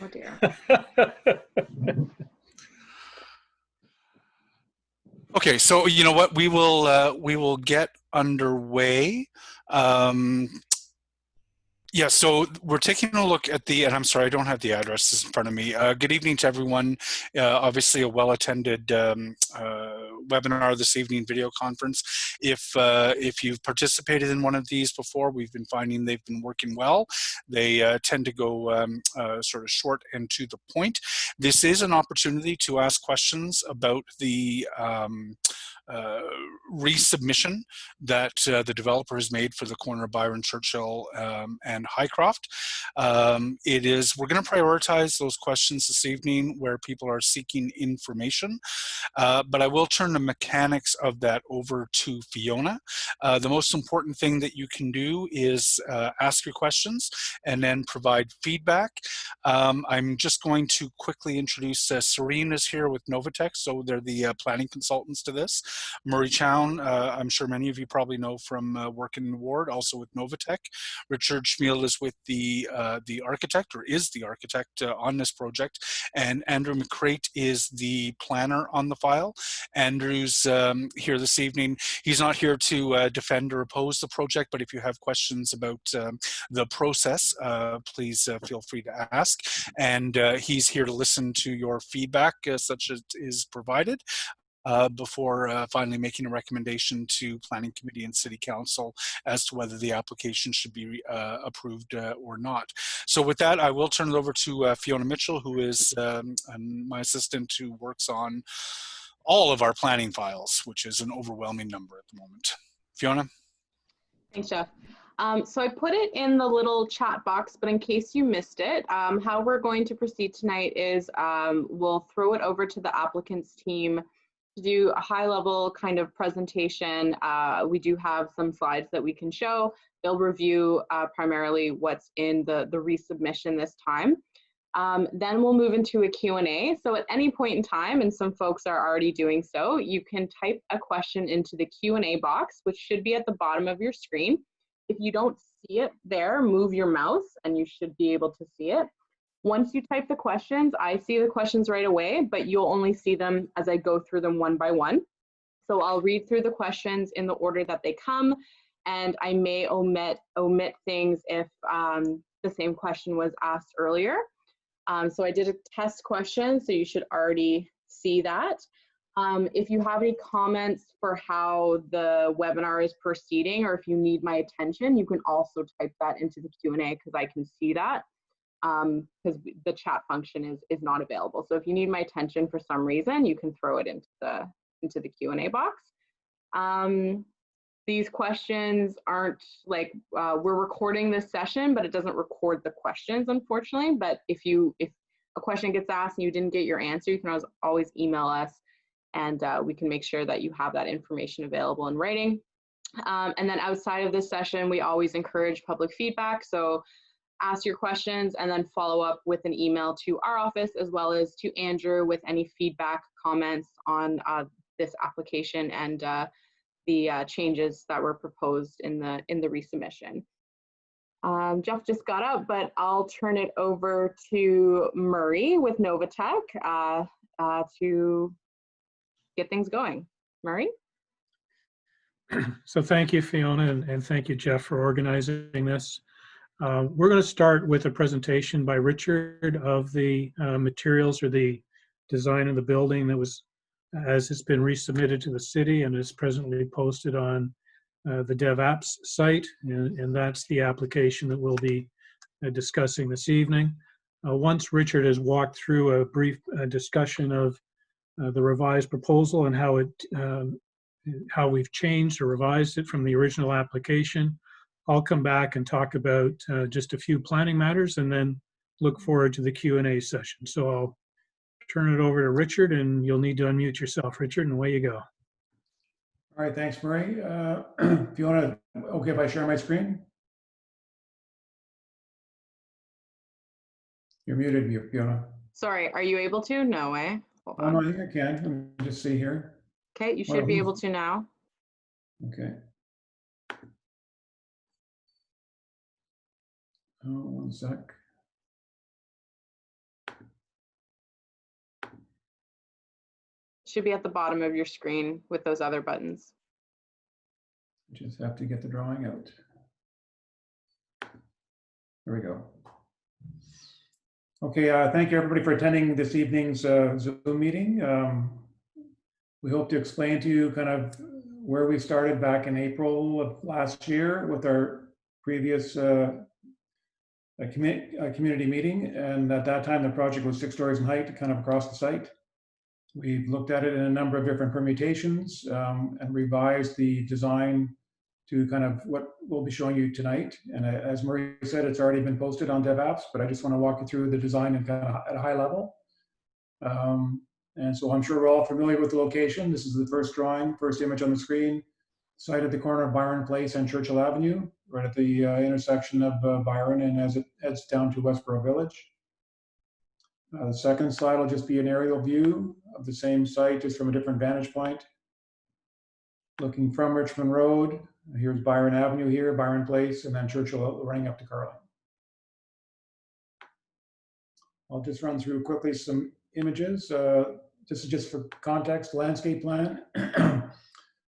Oh dear. Okay, so you know what? We will get underway. Um, Yeah, so we're taking a look at the, and I'm sorry, I don't have the addresses in front of me. Good evening to everyone. Obviously, a well-attended webinar this evening, video conference. If you've participated in one of these before, we've been finding they've been working well. They tend to go sort of short and to the point. This is an opportunity to ask questions about the resubmission that the developer has made for the corner of Byron, Churchill, and Highcroft. We're going to prioritize those questions this evening where people are seeking information, but I will turn the mechanics of that over to Fiona. The most important thing that you can do is ask your questions and then provide feedback. I'm just going to quickly introduce Serene is here with Novatech, so they're the planning consultants to this. Murray Chown, I'm sure many of you probably know from working in the ward, also with Novatech. Richard Schmiel is with the architect, or is the architect on this project, and Andrew McCrate is the planner on the file. Andrew's here this evening. He's not here to defend or oppose the project, but if you have questions about the process, please feel free to ask. And he's here to listen to your feedback, such as is provided. Before finally making a recommendation to Planning Committee and City Council as to whether the application should be approved or not. So with that, I will turn it over to Fiona Mitchell, who is my assistant who works on all of our planning files, which is an overwhelming number at the moment. Fiona? Thanks, Jeff. So I put it in the little chat box, but in case you missed it, how we're going to proceed tonight is we'll throw it over to the applicant's team to do a high-level kind of presentation. We do have some slides that we can show. They'll review primarily what's in the resubmission this time. Then we'll move into a Q&A. So at any point in time, and some folks are already doing so, you can type a question into the Q&A box, which should be at the bottom of your screen. If you don't see it there, move your mouse and you should be able to see it. Once you type the questions, I see the questions right away, but you'll only see them as I go through them one by one. So I'll read through the questions in the order that they come, and I may omit things if the same question was asked earlier. So I did a test question, so you should already see that. If you have any comments for how the webinar is proceeding, or if you need my attention, you can also type that into the Q&A because I can see that. Because the chat function is not available. So if you need my attention for some reason, you can throw it into the Q&A box. These questions aren't like, we're recording this session, but it doesn't record the questions, unfortunately. But if a question gets asked and you didn't get your answer, you can always email us, and we can make sure that you have that information available in writing. And then outside of this session, we always encourage public feedback. So ask your questions and then follow up with an email to our office as well as to Andrew with any feedback, comments on this application and the changes that were proposed in the resubmission. Jeff just got up, but I'll turn it over to Murray with Novatech to get things going. Murray? So thank you, Fiona, and thank you, Jeff, for organizing this. We're going to start with a presentation by Richard of the materials or the design of the building that was, as it's been resubmitted to the city and is presently posted on the DevApps site, and that's the application that we'll be discussing this evening. Once Richard has walked through a brief discussion of the revised proposal and how we've changed or revised it from the original application, I'll come back and talk about just a few planning matters and then look forward to the Q&A session. So I'll turn it over to Richard, and you'll need to unmute yourself, Richard, and away you go. All right, thanks, Murray. Fiona, okay if I share my screen? You're muted, Fiona. Sorry, are you able to? No way. Hold on. Oh, no, I think I can. Let me just see here. Okay, you should be able to now. Okay. Oh, one sec. Should be at the bottom of your screen with those other buttons. Just have to get the drawing out. There we go. Okay, thank you everybody for attending this evening's Zoom meeting. We hope to explain to you kind of where we started back in April of last year with our previous community meeting. And at that time, the project was 6 stories in height, kind of across the site. We've looked at it in a number of different permutations and revised the design to kind of what we'll be showing you tonight. And as Marie said, it's already been posted on DevApps, but I just want to walk you through the design and kind of at a high level. And so I'm sure we're all familiar with the location. This is the first drawing, first image on the screen, site at the corner of Byron Place and Churchill Avenue, right at the intersection of Byron and as it heads down to Westboro Village. The second slide will just be an aerial view of the same site, just from a different vantage point. Looking from Richmond Road, here's Byron Avenue here, Byron Place, and then Churchill running up to Carling. I'll just run through quickly some images. This is just for context, landscape plan,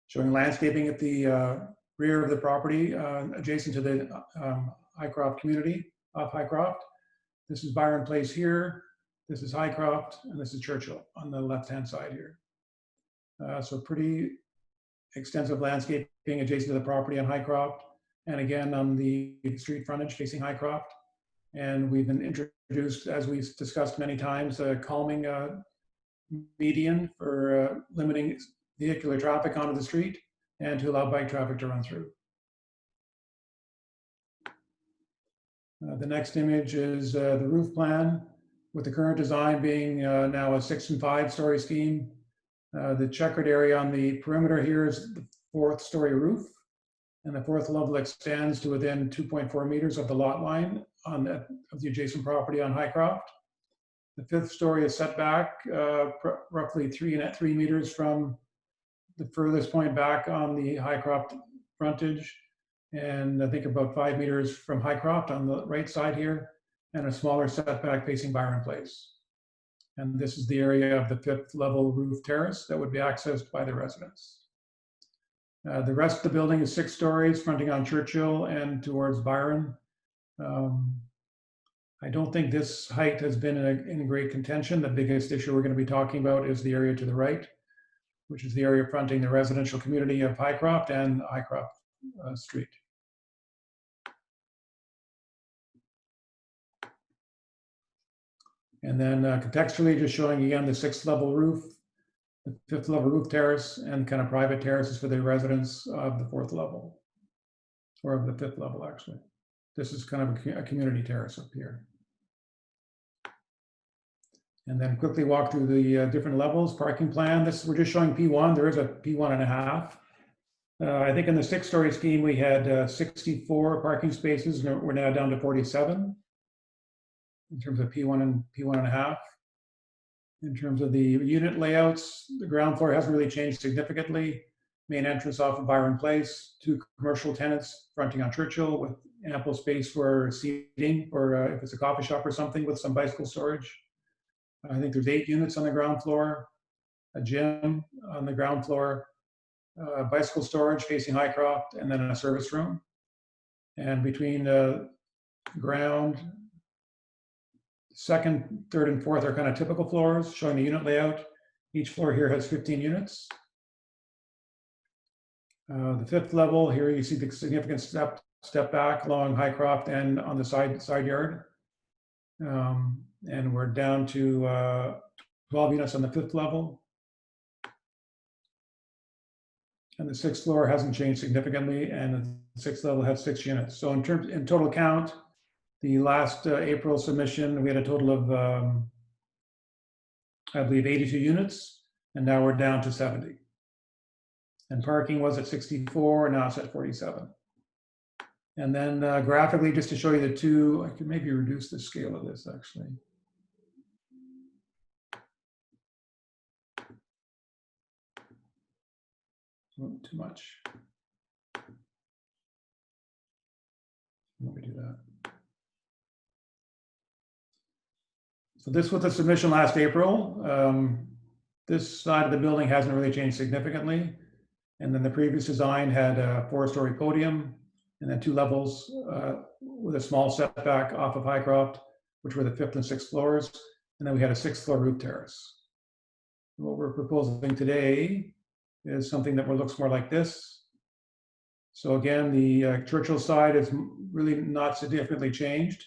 showing landscaping at the rear of the property, adjacent to the Highcroft community off Highcroft. This is Byron Place here. This is Highcroft, and this is Churchill on the left-hand side here. So pretty extensive landscaping adjacent to the property on Highcroft, and again on the street frontage facing Highcroft. And we've been introduced, as we've discussed many times, a calming median for limiting vehicular traffic onto the street and to allow bike traffic to run through. The next image is the roof plan, with the current design being now a 6 and 5 story scheme. The checkered area on the perimeter here is the 4th story roof, and the 4th level extends to within 2.4 meters of the lot line of the adjacent property on Highcroft. The 5th story is set back roughly 3 meters from the furthest point back on the Highcroft frontage, and I think about 5 meters from Highcroft on the right side here, and a smaller setback facing Byron Place. And this is the area of the 5th level roof terrace that would be accessed by the residents. The rest of the building is 6 stories, fronting on Churchill and towards Byron. I don't think this height has been in great contention. The biggest issue we're going to be talking about is the area to the right, which is the area fronting the residential community of Highcroft and Highcroft Street. And then contextually, just showing again the 6th level roof, the 5th level roof terrace, and kind of private terraces for the residents of the 4th level, or of the 5th level, actually. This is kind of a community terrace up here. And then quickly walk through the different levels. Parking plan, we're just showing P1. There is a P1.5. I think in the 6 story scheme, we had 64 parking spaces, and we're now down to 47. In terms of P1 and P1.5. In terms of the unit layouts, the ground floor hasn't really changed significantly. Main entrance off of Byron Place, 2 commercial tenants fronting on Churchill with ample space for seating, or if it's a coffee shop or something with some bicycle storage. I think there's 8 units on the ground floor, a gym on the ground floor, bicycle storage facing Highcroft, and then a service room. And between the ground, 2nd, 3rd, and 4th are kind of typical floors, showing the unit layout. Each floor here has 15 units. The 5th level, here you see the significant step back along Highcroft and on the side yard. And we're down to 12 units on the 5th level. And the 6th floor hasn't changed significantly, and the 6th level has 6 units. So in total count, the last April submission, we had a total of, I believe, 82 units, and now we're down to 70. And parking was at 64, now it's at 47. And then graphically, just to show you the 2, I could maybe reduce the scale of this actually. Too much. Let me do that. So this was the submission last April. this side of the building hasn't really changed significantly. And then the previous design had a 4-story podium and then 2 levels with a small setback off of Hvac, which were the 5th and 6th floors. And then we had a 6th floor roof terrace. What we're proposing today is something that looks more like this. So again, the Churchill side is really not significantly changed.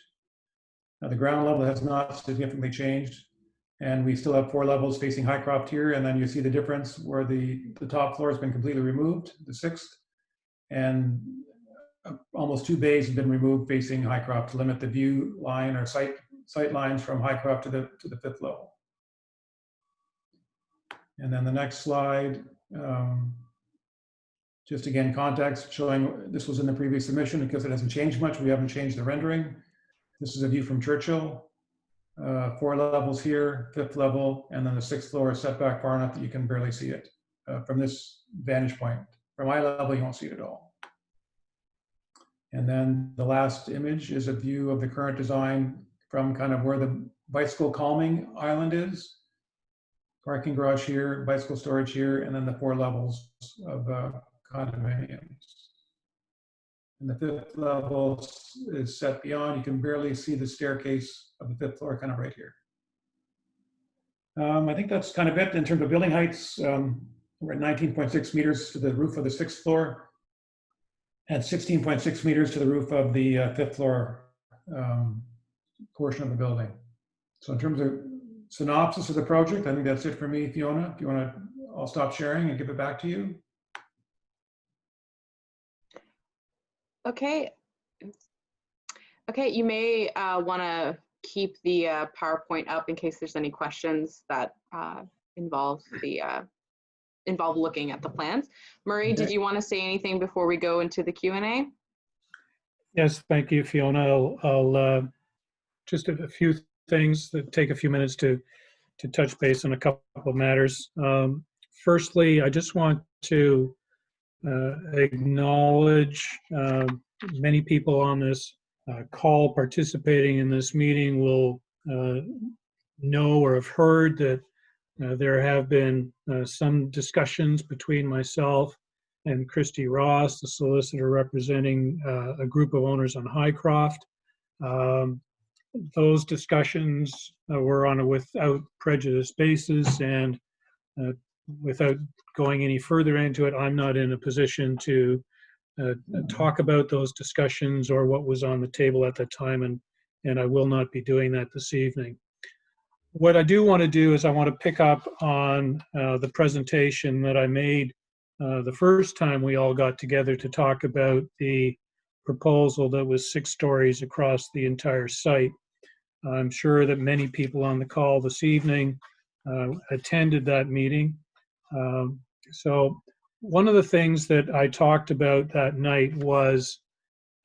Now the ground level has not significantly changed. And we still have 4 levels facing Hvac here. And then you see the difference where the top floor has been completely removed, the 6th. And almost 2 bays have been removed facing Hvac to limit the view line or sight lines from Hvac to the 5th level. And then the next slide, just again, context showing this was in the previous submission because it hasn't changed much. We haven't changed the rendering. This is a view from Churchill. 4 levels here, 5th level, and then the 6th floor is set back far enough that you can barely see it from this vantage point. From eye level, you won't see it at all. And then the last image is a view of the current design from kind of where the bicycle calming island is. Parking garage here, bicycle storage here, and then the 4 levels of condominiums. And the 5th level is set beyond. You can barely see the staircase of the 5th floor kind of right here. I think that's kind of it in terms of building heights. We're at 19.6 meters to the roof of the 6th floor and 16.6 meters to the roof of the 5th floor portion of the building. So in terms of synopsis of the project, I think that's it for me, Fiona. If you want to, I'll stop sharing and give it back to you. Okay. Okay, you may want to keep the PowerPoint up in case there's any questions that involve looking at the plans. Murray, Okay. did you want to say anything before we go into the Q&A? Yes, thank you, Fiona. I'll just a few things that take a few minutes to touch base on a couple of matters. Firstly, I just want to acknowledge many people on this call participating in this meeting will know or have heard that there have been some discussions between myself and Christy Ross, the solicitor representing a group of owners on Hvac. Those discussions were on a without prejudice basis, and without going any further into it, I'm not in a position to talk about those discussions or what was on the table at the time, and I will not be doing that this evening. What I do want to do is I want to pick up on the presentation that I made the first time we all got together to talk about the proposal that was 6 stories across the entire site. I'm sure that many people on the call this evening attended that meeting. So one of the things that I talked about that night was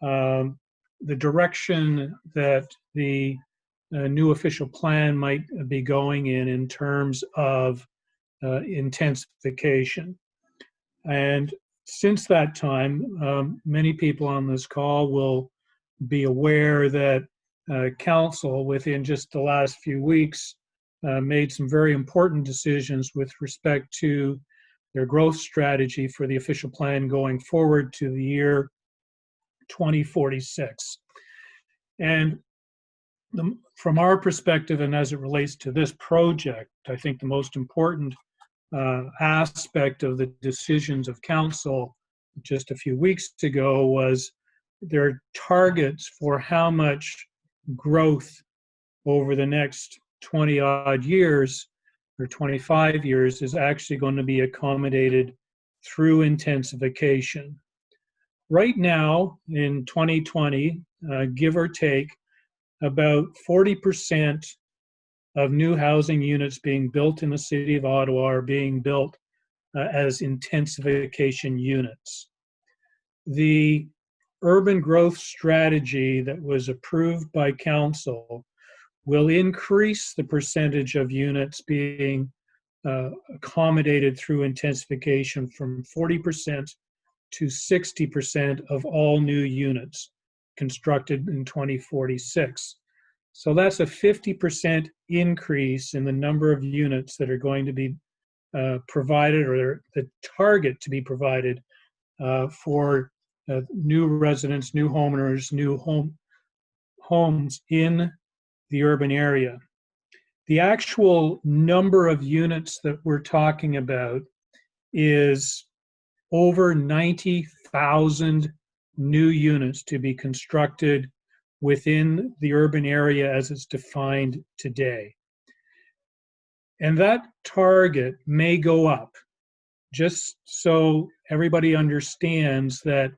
the direction that the new official plan might be going in terms of intensification. And since that time, many people on this call will be aware that Council, within just the last few weeks, made some very important decisions with respect to their growth strategy for the official plan going forward to the year 2046. And from our perspective, and as it relates to this project, I think the most important aspect of the decisions of Council just a few weeks ago was their targets for how much growth over the next 20 odd years or 25 years is actually going to be accommodated through intensification. Right now in 2020, give or take, about 40% of new housing units being built in the city of Ottawa are being built as intensification units. The urban growth strategy that was approved by Council will increase the percentage of units being accommodated through intensification from 40% to 60% of all new units constructed in 2046. So that's a 50% increase in the number of units that are going to be provided, or the target to be provided for new residents, new homeowners, new homes in the urban area. The actual number of units that we're talking about is over 90,000 new units to be constructed within the urban area as it's defined today. And that target may go up, just so everybody understands that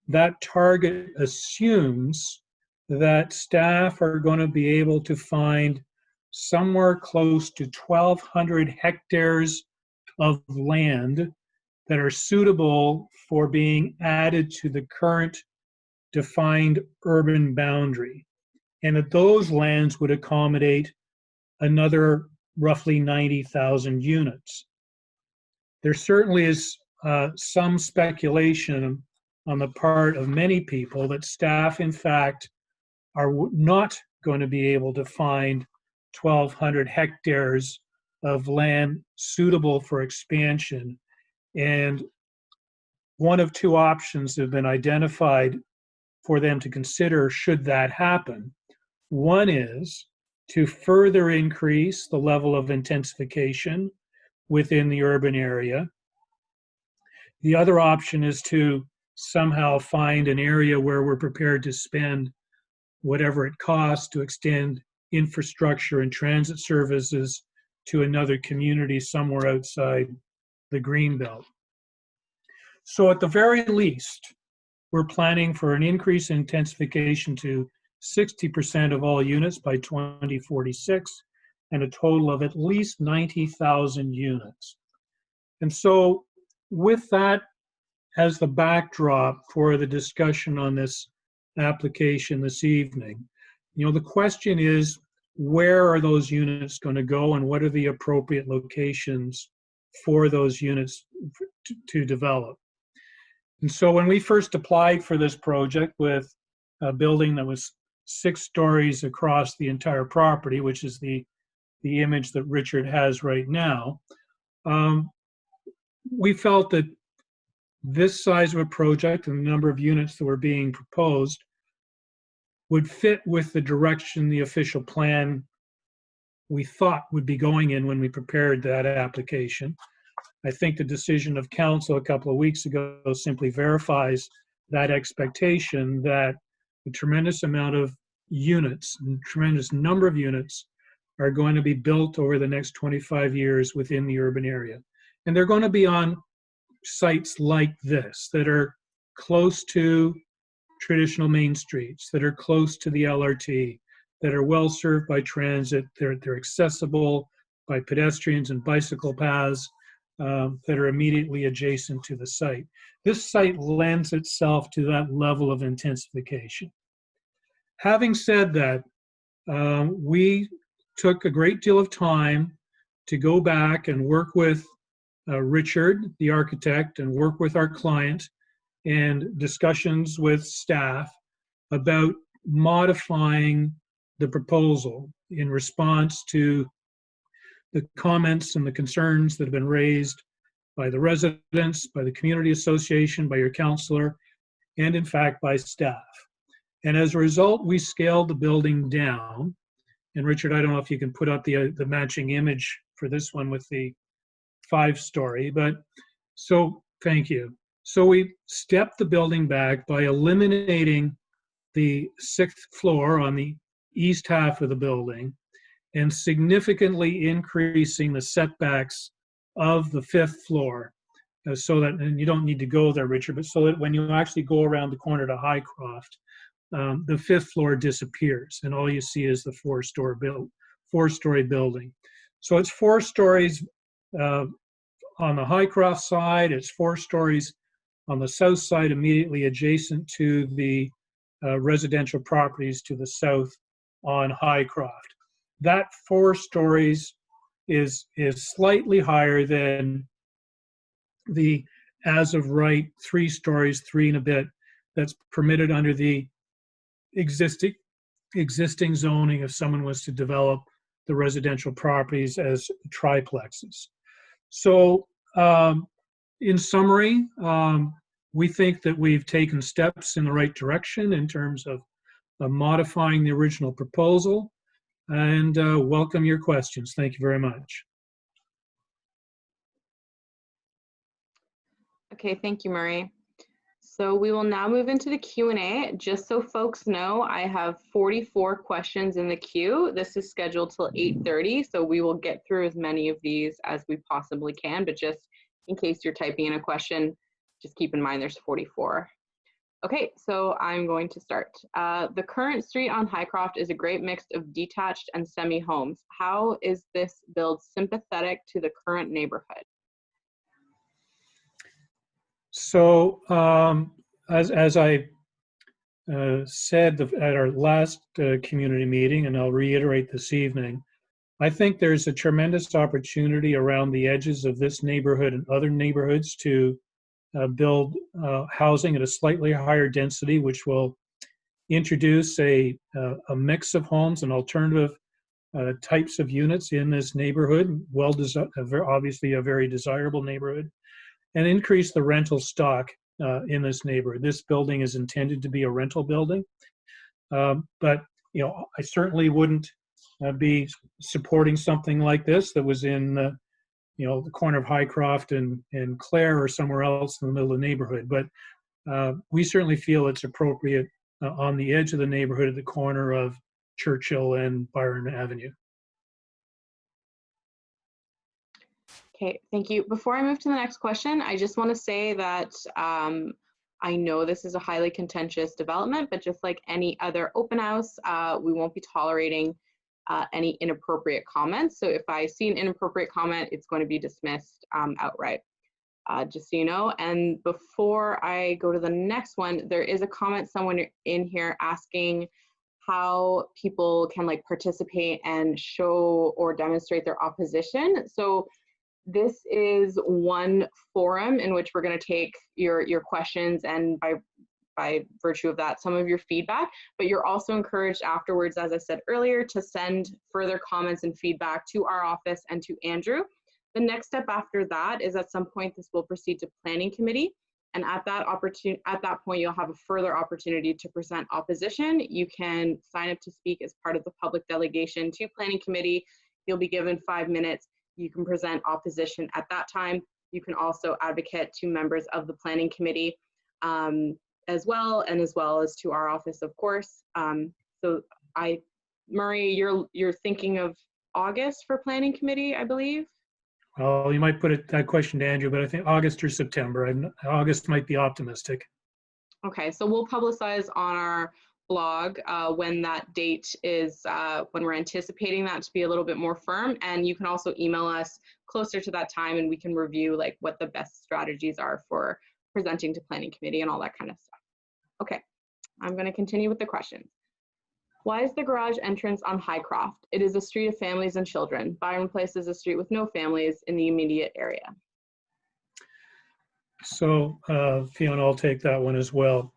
that target assumes that staff are going to be able to find somewhere close to 1,200 hectares of land that are suitable for being added to the current defined urban boundary, and that those lands would accommodate another roughly 90,000 units. There certainly is some speculation on the part of many people that staff, in fact, are not going to be able to find 1,200 hectares of land suitable for expansion. And one of two options have been identified for them to consider should that happen. One is to further increase the level of intensification within the urban area. The other option is to somehow find an area where we're prepared to spend whatever it costs to extend infrastructure and transit services to another community somewhere outside the Greenbelt. So at the very least, we're planning for an increase in intensification to 60% of all units by 2046, and a total of at least 90,000 units. And so with that as the backdrop for the discussion on this application this evening, the question is, where are those units going to go, and what are the appropriate locations for those units to develop? And so when we first applied for this project with a building that was 6 stories across the entire property, which is the image that Richard has right now, we felt that this size of a project and the number of units that were being proposed would fit with the direction the official plan we thought would be going in when we prepared that application. I think the decision of council a couple of weeks ago simply verifies that expectation, that a tremendous amount of units, a tremendous number of units are going to be built over the next 25 years within the urban area. And they're going to be on sites like this that are close to traditional main streets, that are close to the LRT, that are well served by transit, they're accessible by pedestrians and bicycle paths that are immediately adjacent to the site. This site lends itself to that level of intensification. Having said that, we took a great deal of time to go back and work with Richard, the architect, and work with our client, and discussions with staff about modifying the proposal in response to the comments and the concerns that have been raised by the residents, by the community association, by your counselor, and in fact by staff. And as a result, we scaled the building down. And Richard, I don't know if you can put up the matching image for this one with the 5-story, but so thank you. So we stepped the building back by eliminating the 6th floor on the east half of the building and significantly increasing the setbacks of the 5th floor, so that, and you don't need to go there, Richard, but so that when you actually go around the corner to Highcroft, the 5th floor disappears and all you see is the 4-story building. So it's 4 stories on the Highcroft side, it's 4 stories on the south side immediately adjacent to the residential properties to the south on Highcroft. That 4 stories is slightly higher than the as of right 3 stories, 3 and a bit, that's permitted under the existing zoning if someone was to develop the residential properties as triplexes. So in summary, we think that we've taken steps in the right direction in terms of modifying the original proposal, and welcome your questions. Thank you very much. Okay, thank you, Murray. So we will now move into the Q&A. Just so folks know, I have 44 questions in the queue. This is scheduled till 8:30, so we will get through as many of these as we possibly can, but just in case you're typing in a question, just keep in mind there's 44. Okay, so I'm going to start. The current street on Highcroft is a great mix of detached and semi-homes. How is this build sympathetic to the current neighborhood? So as I said at our last community meeting, and I'll reiterate this evening, I think there's a tremendous opportunity around the edges of this neighborhood and other neighborhoods to build housing at a slightly higher density, which will introduce a mix of homes and alternative types of units in this neighborhood, obviously a very desirable neighborhood, and increase the rental stock in this neighborhood. This building is intended to be a rental building, but I certainly wouldn't be supporting something like this that was in the corner of Highcroft and Clare or somewhere else in the middle of the neighborhood. But we certainly feel it's appropriate on the edge of the neighborhood at the corner of Churchill and Byron Avenue. Okay, thank you. Before I move to the next question, I just want to say that I know this is a highly contentious development, but just like any other open house, we won't be tolerating any inappropriate comments. So if I see an inappropriate comment, it's going to be dismissed outright, just so you know. And before I go to the next one, there is a comment someone in here asking how people can participate and show or demonstrate their opposition. So this is one forum in which we're going to take your questions and by virtue of that, some of your feedback, but you're also encouraged afterwards, as I said earlier, to send further comments and feedback to our office and to Andrew. The next step after that is at some point this will proceed to Planning Committee, and at that point you'll have a further opportunity to present opposition. You can sign up to speak as part of the public delegation to Planning Committee. You'll be given 5 minutes. You can present opposition at that time. You can also advocate to members of the Planning Committee as well as to our office, of course. So Murray, you're thinking of August for Planning Committee, I believe? Well, you might put that question to Andrew, but I think August or September. August might be optimistic. Okay, so we'll publicize on our blog when that date is, when we're anticipating that to be a little bit more firm, and you can also email us closer to that time and we can review what the best strategies are for presenting to Planning Committee and all that kind of stuff. Okay, I'm going to continue with the questions. Why is the garage entrance on Highcroft? It is a street of families and children. Byron Place is a street with no families in the immediate area. So Fiona, I'll take that one as well.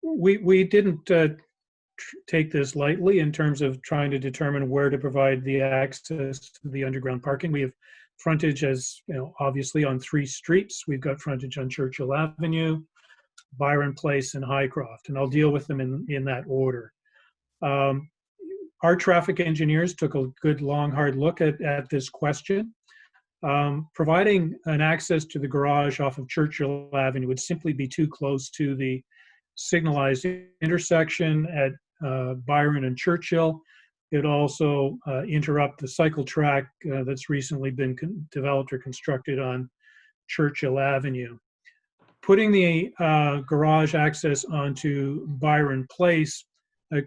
We didn't take this lightly in terms of trying to determine where to provide the access to the underground parking. We have frontage, as obviously on 3 streets. We've got frontage on Churchill Avenue, Byron Place, and Highcroft, and I'll deal with them in that order. Our traffic engineers took a good, long, hard look at this question. Providing an access to the garage off of Churchill Avenue would simply be too close to the signalized intersection at Byron and Churchill. It would also interrupt the cycle track that's recently been developed or constructed on Churchill Avenue. Putting the garage access onto Byron Place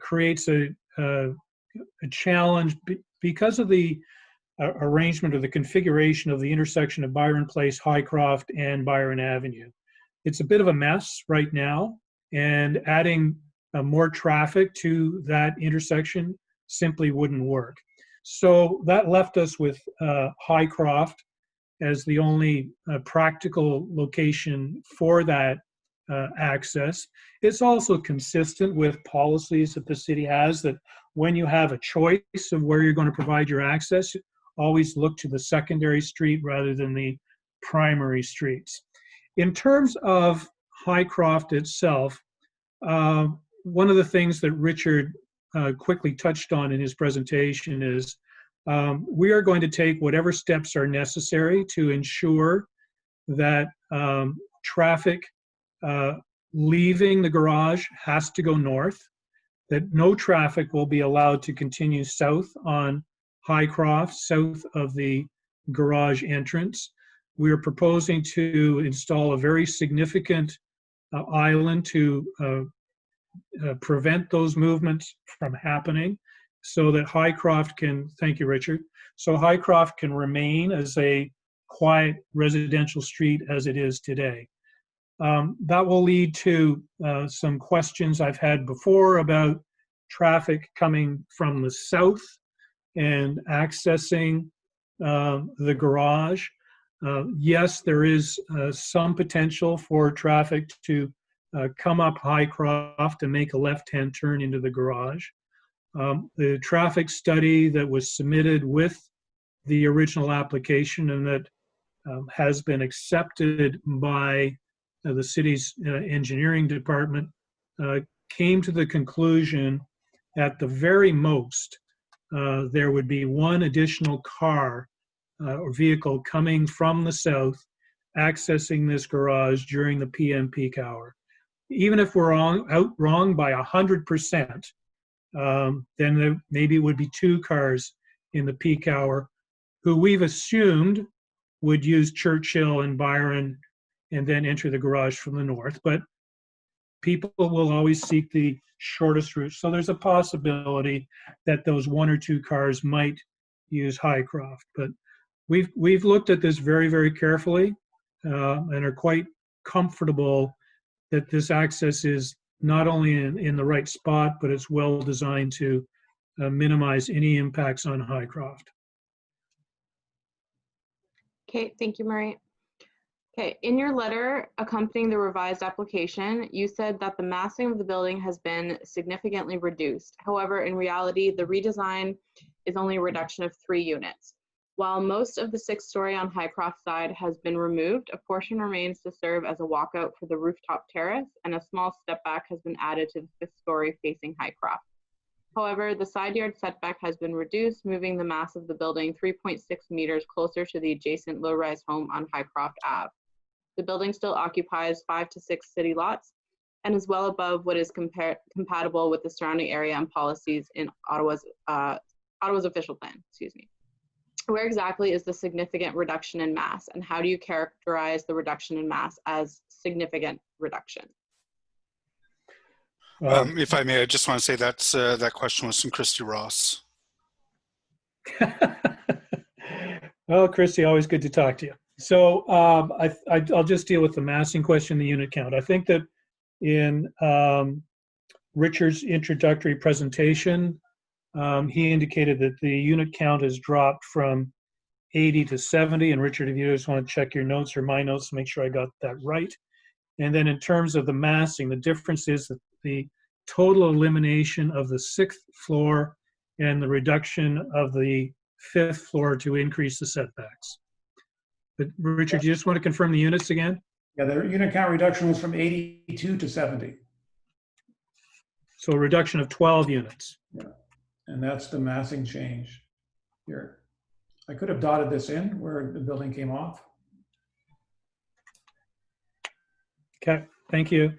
creates a challenge because of the arrangement or the configuration of the intersection of Byron Place, Highcroft, and Byron Avenue. It's a bit of a mess right now, and adding more traffic to that intersection simply wouldn't work. So that left us with Highcroft as the only practical location for that access. It's also consistent with policies that the city has, that when you have a choice of where you're going to provide your access, always look to the secondary street rather than the primary streets. In terms of Highcroft itself, one of the things that Richard quickly touched on in his presentation is we are going to take whatever steps are necessary to ensure that traffic leaving the garage has to go north, that no traffic will be allowed to continue south on Highcroft, south of the garage entrance. We are proposing to install a very significant island to prevent those movements from happening so that Highcroft can, thank you, Richard, so Highcroft can remain as a quiet residential street as it is today. That will lead to some questions I've had before about traffic coming from the south and accessing the garage. Yes, there is some potential for traffic to come up Highcroft and make a left-hand turn into the garage. The traffic study that was submitted with the original application and that has been accepted by the city's engineering department came to the conclusion at the very most there would be one additional car or vehicle coming from the south accessing this garage during the PM peak hour. Even if we're wrong by 100%, then maybe it would be two cars in the peak hour who we've assumed would use Churchill and Byron and then enter the garage from the north. But people will always seek the shortest route. So there's a possibility that those one or two cars might use Highcroft. But we've looked at this very, very carefully and are quite comfortable that this access is not only in the right spot, but it's well designed to minimize any impacts on Highcroft. Okay, thank you, Marie. Okay, in your letter accompanying the revised application, you said that the massing of the building has been significantly reduced. However, in reality, the redesign is only a reduction of 3 units. While most of the 6-story on Highcroft side has been removed, a portion remains to serve as a walkout for the rooftop terrace, and a small step back has been added to the 5th story facing Highcroft. However, the side yard setback has been reduced, moving the mass of the building 3.6 meters closer to the adjacent low-rise home on Highcroft Ave. The building still occupies 5 to 6 city lots and is well above what is compatible with the surrounding area and policies in Ottawa's official plan, Where exactly is the significant reduction in mass, and how do you characterize the reduction in mass as significant reduction? If I may, I just want to say that's that question was from Christy Ross. Well, Christy, always good to talk to you. So I'll just deal with the massing question, the unit count. I think that in Richard's introductory presentation, he indicated that the unit count has dropped from 80 to 70. And Richard, if you just want to check your notes or my notes to make sure I got that right. And then in terms of the massing, the difference is that the total elimination of the 6th floor and the reduction of the 5th floor to increase the setbacks. But Richard, you just want to confirm the units again? Yeah, the unit count reduction was from 82 to 70. So a reduction of 12 units. Yeah, and that's the massing change here. I could have dotted this in where the building came off. Okay, thank you.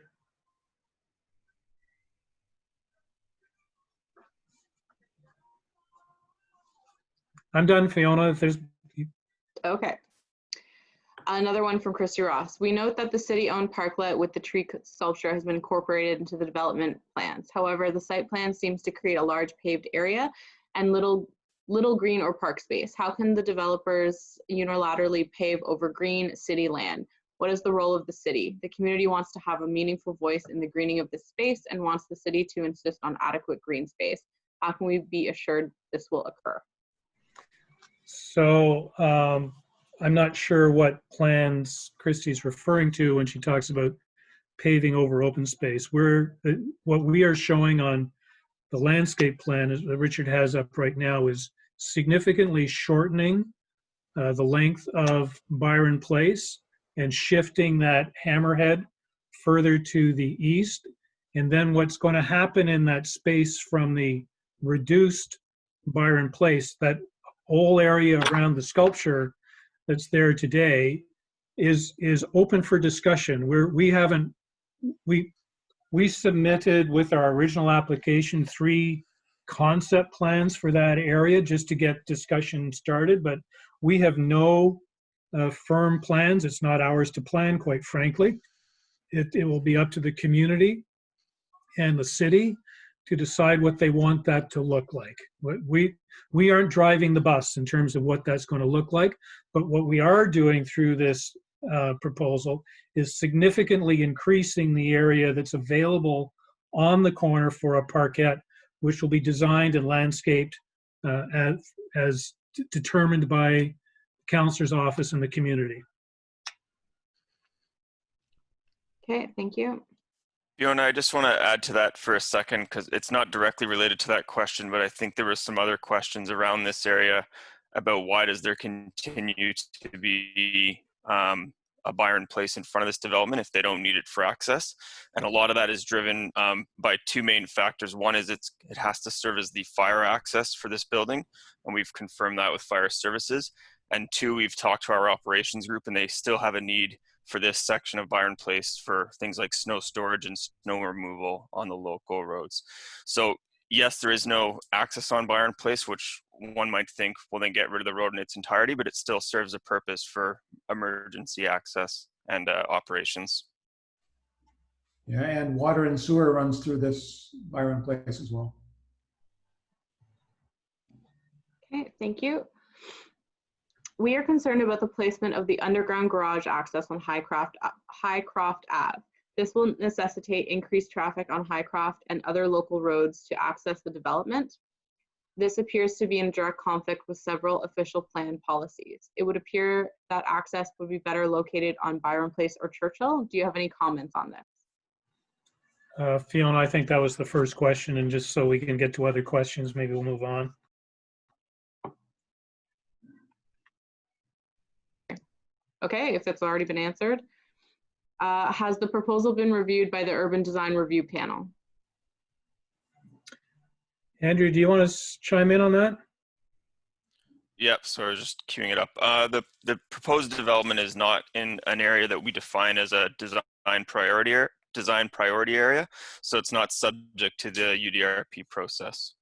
I'm done, Fiona. If there's... Okay. Another one from Christy Ross. We note that the city-owned parklet with the tree sculpture has been incorporated into the development plans. However, the site plan seems to create a large paved area and little green or park space. How can the developers unilaterally pave over green city land? What is the role of the city? The community wants to have a meaningful voice in the greening of this space and wants the city to insist on adequate green space. How can we be assured this will occur? So I'm not sure what plans Christy's referring to when she talks about paving over open space. What we are showing on the landscape plan is, that Richard has up right now is significantly shortening the length of Byron Place and shifting that hammerhead further to the east. And then what's going to happen in that space from the reduced Byron Place, that whole area around the sculpture that's there today, is open for discussion. We submitted with our original application 3 concept plans for that area just to get discussion started, but we have no firm plans. It's not ours to plan, quite frankly. It will be up to the community and the city to decide what they want that to look like. We aren't driving the bus in terms of what that's going to look like, but what we are doing through this proposal is significantly increasing the area that's available on the corner for a parkette, which will be designed and landscaped as determined by the councillor's office and the community. Okay, thank you. Fiona, I just want to add to that for a second because it's not directly related to that question, but I think there were some other questions around this area about why does there continue to be a Byron Place in front of this development if they don't need it for access. And a lot of that is driven by 2 main factors. One is it has to serve as the fire access for this building, and we've confirmed that with fire services. And 2, we've talked to our operations group and they still have a need for this section of Byron Place for things like snow storage and snow removal on the local roads. So yes, there is no access on Byron Place, which one might think, well, then get rid of the road in its entirety, but it still serves a purpose for emergency access and operations. Yeah, and water and sewer runs through this Byron Place as well. Okay, thank you. We are concerned about the placement of the underground garage access on Highcroft Ave. This will necessitate increased traffic on Highcroft and other local roads to access the development. This appears to be in direct conflict with several official plan policies. It would appear that access would be better located on Byron Place or Churchill. Do you have any comments on this? Fiona, I think that was the first question, and just so we can get to other questions, maybe we'll move on. Okay, if it's already been answered. Has the proposal been reviewed by the Urban Design Review Panel? Andrew, do you want to chime in on that? Yep, so I was just queuing it up. The proposed development is not in an area that we define as a design priority area, so it's not subject to the UDRP process.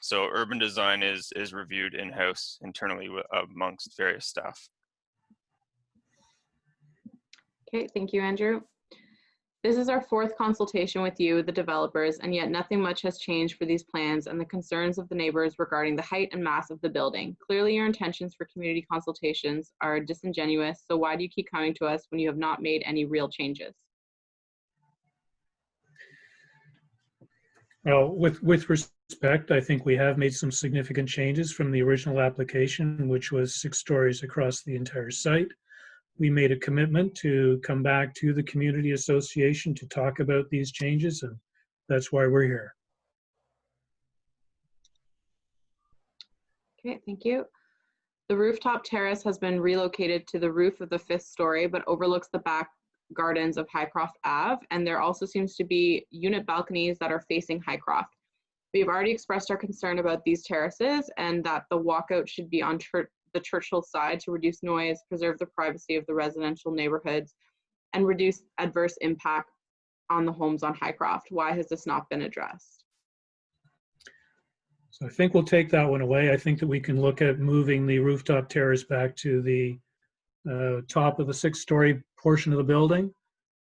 So urban design is reviewed in-house internally amongst various staff. Okay, thank you, Andrew. This is our 4th consultation with you, the developers, and yet nothing much has changed for these plans and the concerns of the neighbors regarding the height and mass of the building. Clearly, your intentions for community consultations are disingenuous, so why do you keep coming to us when you have not made any real changes? Well, with respect, I think we have made some significant changes from the original application, which was 6 stories across the entire site. We made a commitment to come back to the community association to talk about these changes, and that's why we're here. Okay, thank you. The rooftop terrace has been relocated to the roof of the 5th story, but overlooks the back gardens of Highcroft Ave, and there also seems to be unit balconies that are facing Highcroft. We've already expressed our concern about these terraces and that the walkout should be on the Churchill side to reduce noise, preserve the privacy of the residential neighborhoods, and reduce adverse impact on the homes on Highcroft. Why has this not been addressed? So I think we'll take that one away. I think that we can look at moving the rooftop terrace back to the top of the 6-story portion of the building.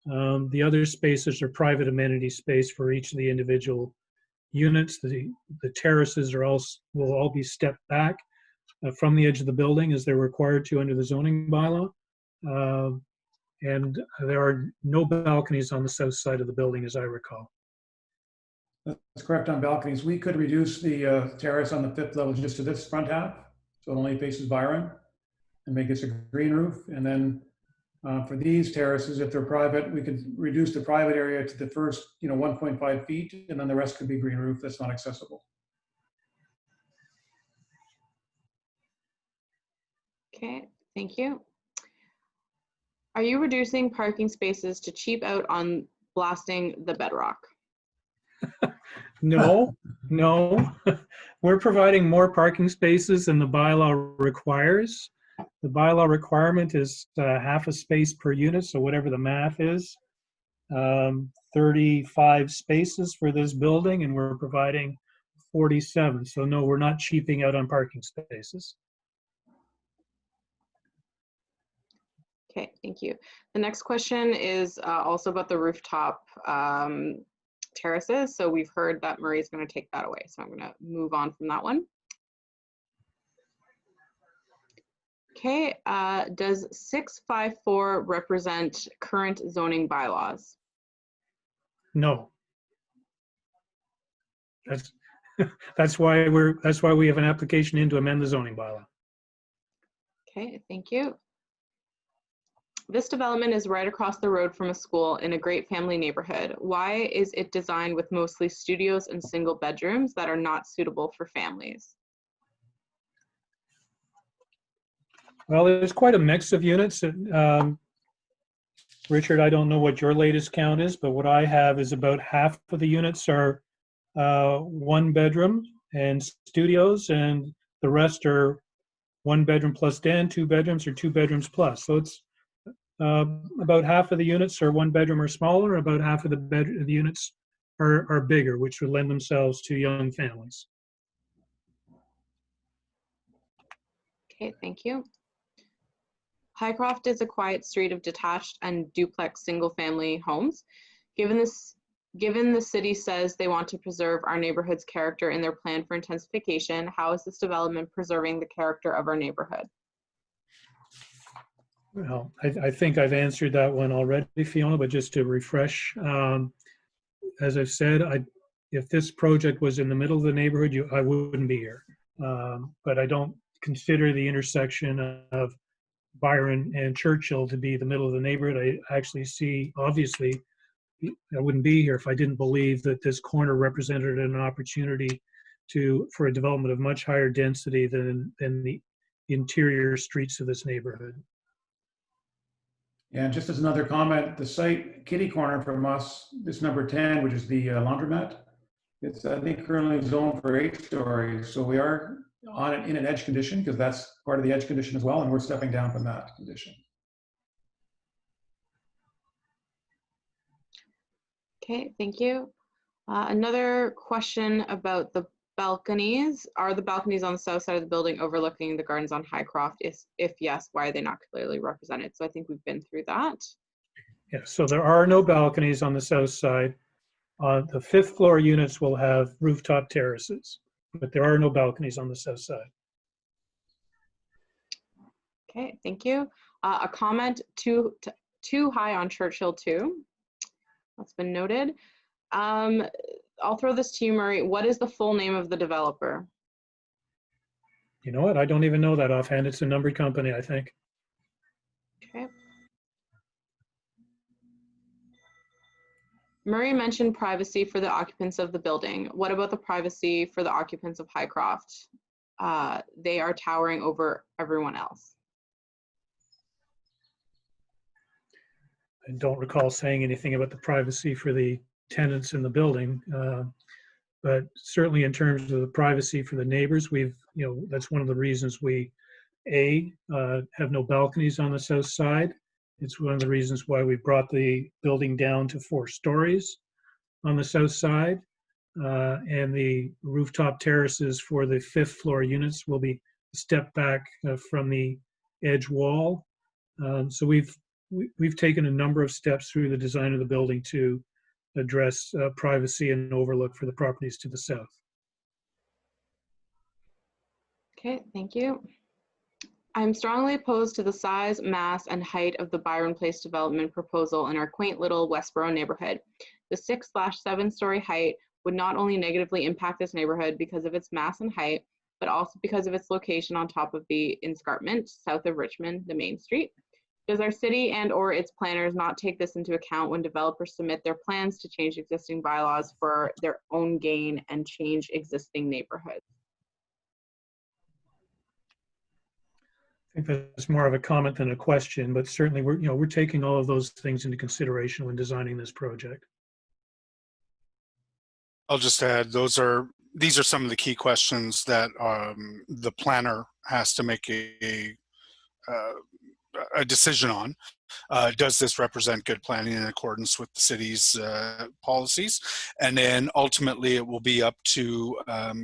The other spaces are private amenity space for each of the individual units. The terraces will all be stepped back from the edge of the building as they're required to under the zoning bylaw. And there are no balconies on the south side of the building, as I recall. That's correct on balconies. We could reduce the terrace on the 5th level just to this front half, so it only faces Byron, and make this a green roof. And then for these terraces, if they're private, we could reduce the private area to the first 1.5 feet, and then the rest could be green roof that's not accessible. Okay, thank you. Are you reducing parking spaces to cheap out on blasting the bedrock? No, no. We're providing more parking spaces than the bylaw requires. The bylaw requirement is half a space per unit, so whatever the math is, 35 spaces for this building, and we're providing 47. So no, we're not cheaping out on parking spaces. Okay, thank you. The next question is also about the rooftop terraces. So we've heard that Murray's going to take that away. So I'm going to move on from that one. Okay, does 654 represent current zoning bylaws? No. That's why we have an application in to amend the zoning bylaw. Okay, thank you. This development is right across the road from a school in a great family neighborhood. Why is it designed with mostly studios and single bedrooms that are not suitable for families? Well, there's quite a mix of units. Richard, I don't know what your latest count is, but what I have is about half of the units are one bedroom and studios, and the rest are one bedroom plus den, two bedrooms, or two bedrooms plus. So it's about half of the units are one bedroom or smaller, about half of the units are bigger, which would lend themselves to young families. Okay, thank you. Highcroft is a quiet street of detached and duplex single-family homes. Given the city says they want to preserve our neighborhood's character in their plan for intensification, how is this development preserving the character of our neighborhood? Well, I think I've answered that one already, Fiona, but just to refresh, as I've said, if this project was in the middle of the neighborhood, I wouldn't be here. But I don't consider the intersection of Byron and Churchill to be the middle of the neighborhood. I actually see, obviously, I wouldn't be here if I didn't believe that this corner represented an opportunity for a development of much higher density than the interior streets of this neighborhood. Yeah, and just as another comment, the site kitty corner from us, this number 10, which is the laundromat, it's I think currently zoned for 8 stories. So we are on it in an edge condition because that's part of the edge condition as well, and we're stepping down from that condition. Okay, thank you. Another question about the balconies. Are the balconies on the south side of the building overlooking the gardens on Highcroft? If yes, why are they not clearly represented? So I think we've been through that. Yeah, so there are no balconies on the south side. The 5th floor units will have rooftop terraces, but there are no balconies on the south side. Okay, thank you. A comment too high on Churchill too. That's been noted. I'll throw this to you, Murray. What is the full name of the developer? You know what? I don't even know that offhand. It's a numbered company, I think. Okay. Murray mentioned privacy for the occupants of the building. What about the privacy for the occupants of Highcroft? They are towering over everyone else. I don't recall saying anything about the privacy for the tenants in the building, but certainly in terms of the privacy for the neighbors, that's one of the reasons we have no balconies on the south side. It's one of the reasons why we brought the building down to 4 stories on the south side, and the rooftop terraces for the 5th floor units will be stepped back from the edge wall. So we've taken a number of steps through the design of the building to address privacy and overlook for the properties to the south. Okay, thank you. I'm strongly opposed to the size, mass, and height of the Byron Place development proposal in our quaint little Westboro neighborhood. The 6/7-story height would not only negatively impact this neighborhood because of its mass and height, but also because of its location on top of the escarpment south of Richmond, the main street. Does our city and/or its planners not take this into account when developers submit their plans to change existing bylaws for their own gain and change existing neighborhoods? I think that's more of a comment than a question, but certainly we're taking all of those things into consideration when designing this project. I'll just add, these are some of the key questions that the planner has to make a decision on. Does this represent good planning in accordance with the city's policies? And then ultimately it will be up to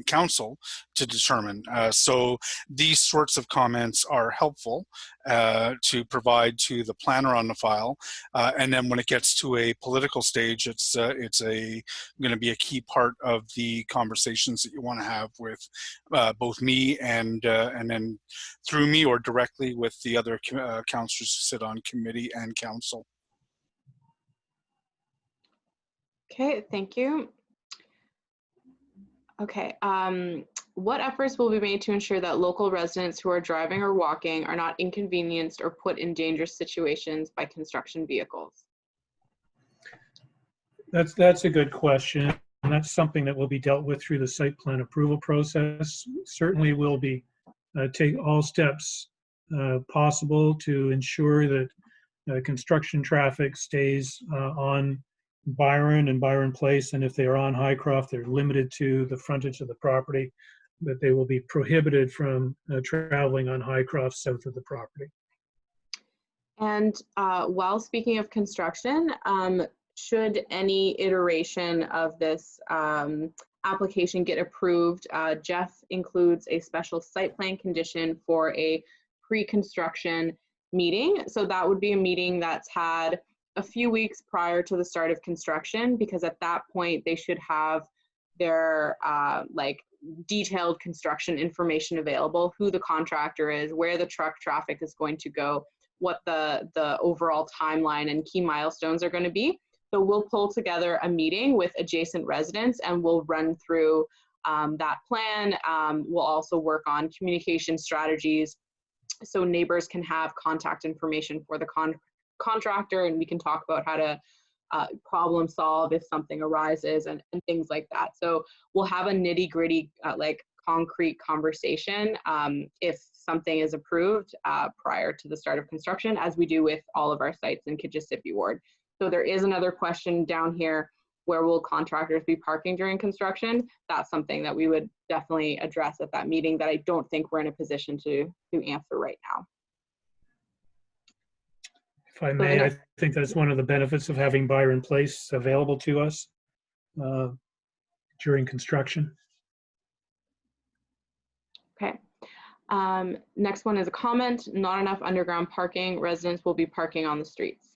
council to determine. So these sorts of comments are helpful to provide to the planner on the file. And then when it gets to a political stage, it's going to be a key part of the conversations that you want to have with both me and then through me or directly with the other councillors who sit on committee and council. Okay, thank you. Okay, what efforts will be made to ensure that local residents who are driving or walking are not inconvenienced or put in dangerous situations by construction vehicles? That's a good question, and that's something that will be dealt with through the site plan approval process. Certainly we'll be take all steps possible to ensure that construction traffic stays on Byron and Byron Place, and if they are on Highcroft, they're limited to the frontage of the property, but they will be prohibited from traveling on Highcroft south of the property. And while speaking of construction, should any iteration of this application get approved, Jeff includes a special site plan condition for a pre-construction meeting. So that would be a meeting that's had a few weeks prior to the start of construction, because at that point they should have their like detailed construction information available, who the contractor is, where the truck traffic is going to go, what the overall timeline and key milestones are going to be. So we'll pull together a meeting with adjacent residents and we'll run through that plan. We'll also work on communication strategies so neighbors can have contact information for the contractor, and we can talk about how to problem solve if something arises and things like that. So we'll have a nitty-gritty like concrete conversation if something is approved prior to the start of construction, as we do with all of our sites in Kijisipi Ward. So there is another question down here: where will contractors be parking during construction? That's something that we would definitely address at that meeting that I don't think we're in a position to answer right now. If I may, I think that's one of the benefits of having Byron Place available to us during construction. Okay. Next one is a comment: not enough underground parking. Residents will be parking on the streets.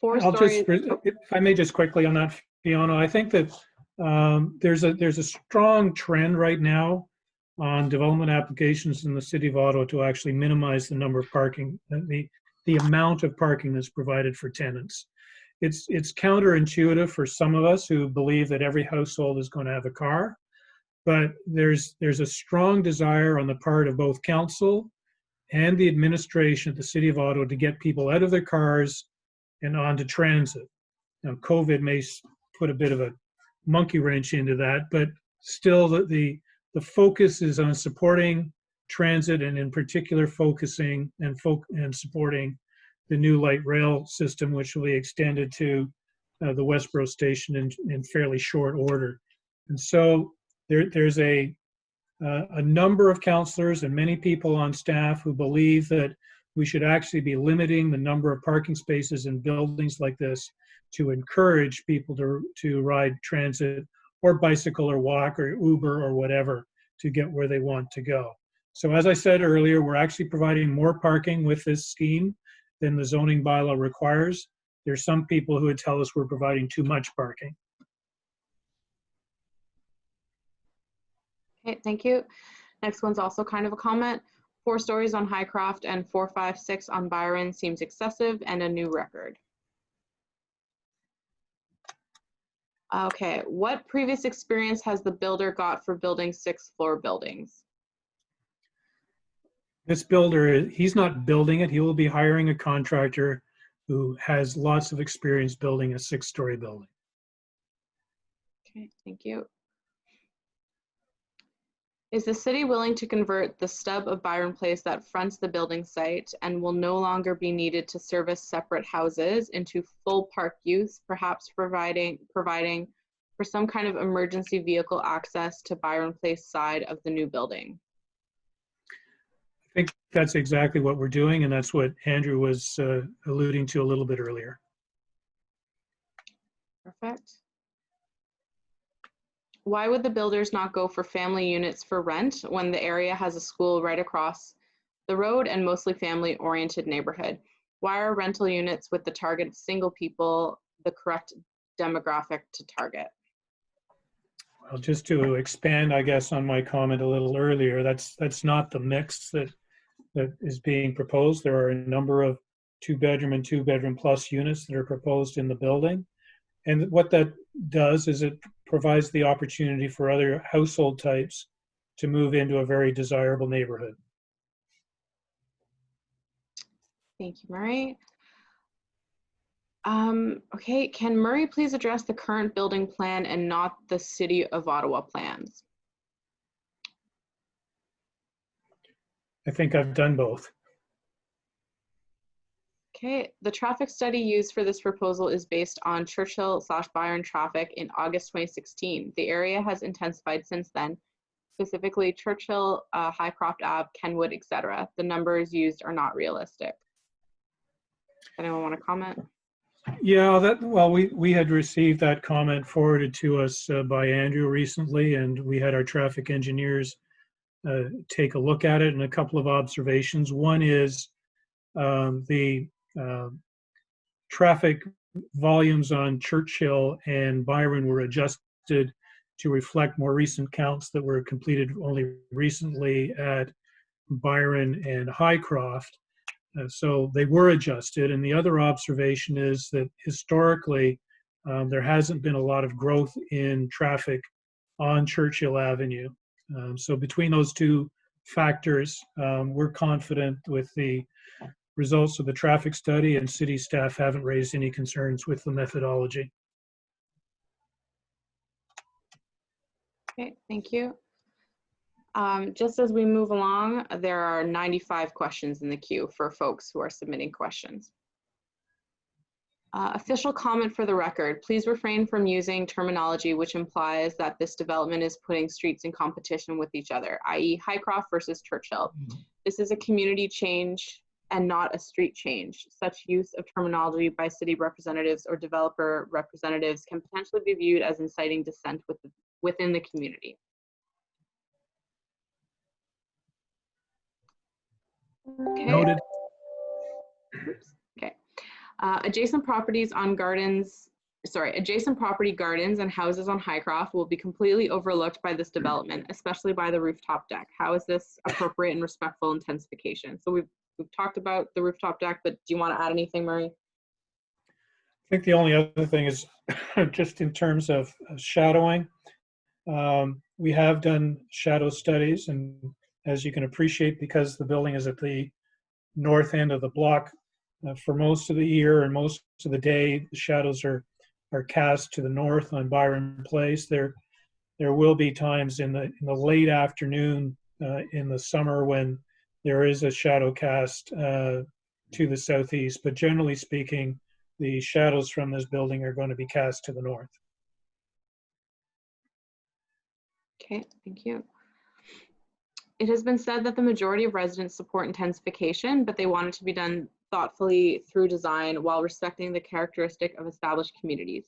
If I may just quickly on that, Fiona, I think that there's a strong trend right now on development applications in the City of Ottawa to actually minimize the number of parking, the amount of parking that's provided for tenants. It's counterintuitive for some of us who believe that every household is going to have a car, but there's a strong desire on the part of both council and the administration at the City of Ottawa to get people out of their cars and onto transit. Now, COVID may put a bit of a monkey wrench into that, but still the focus is on supporting transit, and in particular focusing and supporting the new light rail system, which will be extended to the Westboro station in fairly short order. And so there's a number of councillors and many people on staff who believe that we should actually be limiting the number of parking spaces in buildings like this to encourage people to ride transit or bicycle or walk or Uber or whatever to get where they want to go. So as I said earlier, we're actually providing more parking with this scheme than the zoning bylaw requires. There's some people who would tell us we're providing too much parking. Okay, thank you. Next one's also kind of a comment. 4 stories on Highcroft and 4, 5, 6 on Byron seems excessive and a new record. Okay, what previous experience has the builder got for building 6th-floor buildings? This builder, he's not building it. He will be hiring a contractor who has lots of experience building a 6-story building. Okay, thank you. Is the city willing to convert the stub of Byron Place that fronts the building site and will no longer be needed to service separate houses into full park use, perhaps providing for some kind of emergency vehicle access to Byron Place side of the new building? I think that's exactly what we're doing, and that's what Andrew was alluding to a little bit earlier. Perfect. Why would the builders not go for family units for rent when the area has a school right across the road and mostly family-oriented neighborhood? Why are rental units with the target of single people the correct demographic to target? Well, just to expand, I guess, on my comment a little earlier, that's not the mix that is being proposed. There are a number of 2-bedroom and 2-bedroom plus units that are proposed in the building. And what that does is it provides the opportunity for other household types to move into a very desirable neighborhood. Thank you, Murray. Okay, can Murray please address the current building plan and not the City of Ottawa plans? I think I've done both. Okay, the traffic study used for this proposal is based on Churchill/Byron traffic in August 2016. The area has intensified since then, specifically Churchill, Highcroft Ave, Kenwood, etc. The numbers used are not realistic. Anyone want to comment? Yeah, well, we had received that comment forwarded to us by Andrew recently, and we had our traffic engineers take a look at it, and a couple of observations. One is the traffic volumes on Churchill and Byron were adjusted to reflect more recent counts that were completed only recently at Byron and Highcroft. So they were adjusted. And the other observation is that historically, there hasn't been a lot of growth in traffic on Churchill Avenue. So between those two factors, we're confident with the results of the traffic study, and city staff haven't raised any concerns with the methodology. Okay, thank you. Just as we move along, there are 95 questions in the queue for folks who are submitting questions. Official comment for the record, please refrain from using terminology which implies that this development is putting streets in competition with each other, i.e. Highcroft versus Churchill. This is a community change and not a street change. Such use of terminology by city representatives or developer representatives can potentially be viewed as inciting dissent within the community. Okay. Noted. Oops. Okay. Adjacent property gardens and houses on Highcroft will be completely overlooked by this development, especially by the rooftop deck. How is this appropriate and respectful intensification? So we've talked about the rooftop deck, but do you want to add anything, Murray? I think the only other thing is just in terms of shadowing. We have done shadow studies, and as you can appreciate, because the building is at the north end of the block, for most of the year and most of the day, the shadows are cast to the north on Byron Place. There will be times in the late afternoon in the summer when there is a shadow cast to the southeast, but generally speaking, the shadows from this building are going to be cast to the north. Okay, thank you. It has been said that the majority of residents support intensification, but they want it to be done thoughtfully through design while respecting the characteristic of established communities.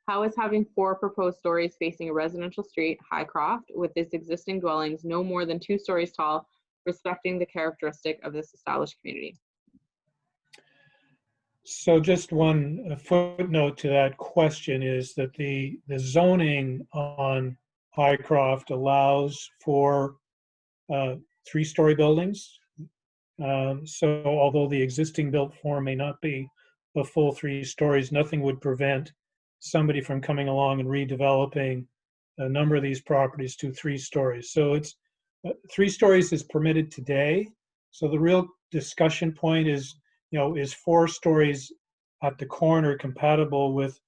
How is having 4 proposed stories facing a residential street, Highcroft, with its existing dwellings no more than 2 stories tall, respecting the characteristic of this established community? So just one footnote to that question is that the zoning on Highcroft allows for 3-story buildings. So although the existing built form may not be a full 3 stories, nothing would prevent somebody from coming along and redeveloping a number of these properties to 3 stories. So it's 3 stories is permitted today. So the real discussion point is, is 4 stories at the corner compatible with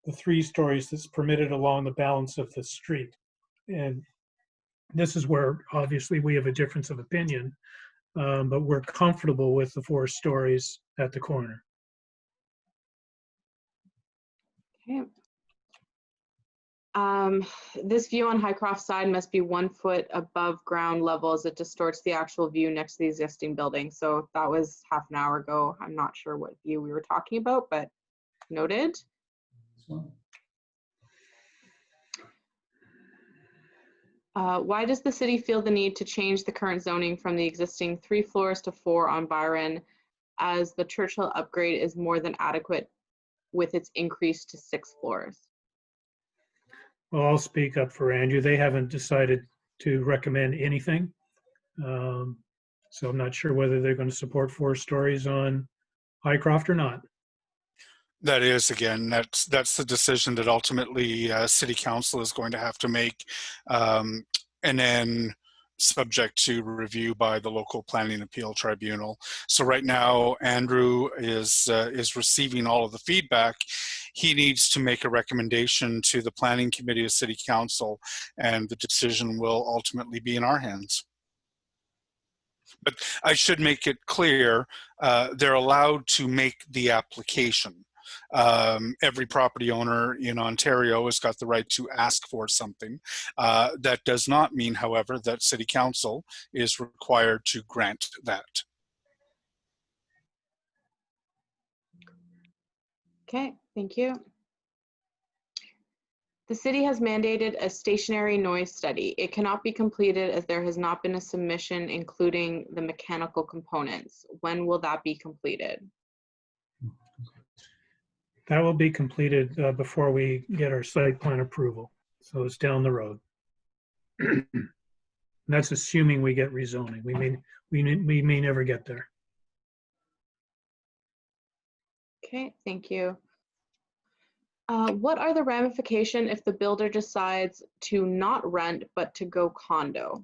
the 3 stories that's permitted along the balance of the street? And This is where obviously we have a difference of opinion, but we're comfortable with the 4 stories at the corner. Okay. This view on Highcroft side must be 1 foot above ground level as it distorts the actual view next to the existing building. So that was half an hour ago. I'm not sure what view we were talking about, but noted. This one. Why does the city feel the need to change the current zoning from the existing 3 floors to 4 on Byron, as the Churchill upgrade is more than adequate with its increase to 6 floors? Well, I'll speak up for Andrew. They haven't decided to recommend anything. So I'm not sure whether they're going to support 4 stories on Highcroft or not. That is, again, that's the decision that ultimately City Council is going to have to make, and then subject to review by the local planning appeal tribunal. So right now, Andrew is receiving all of the feedback. He needs to make a recommendation to the planning committee of City Council, and the decision will ultimately be in our hands. But I should make it clear, they're allowed to make the application. Every property owner in Ontario has got the right to ask for something. That does not mean, however, that City Council is required to grant that. Okay, thank you. The city has mandated a stationary noise study. It cannot be completed as there has not been a submission including the mechanical components. When will that be completed? That will be completed before we get our site plan approval. So it's down the road. And that's assuming we get rezoning. We may never get there. Okay, thank you. What are the ramifications if the builder decides to not rent but to go condo?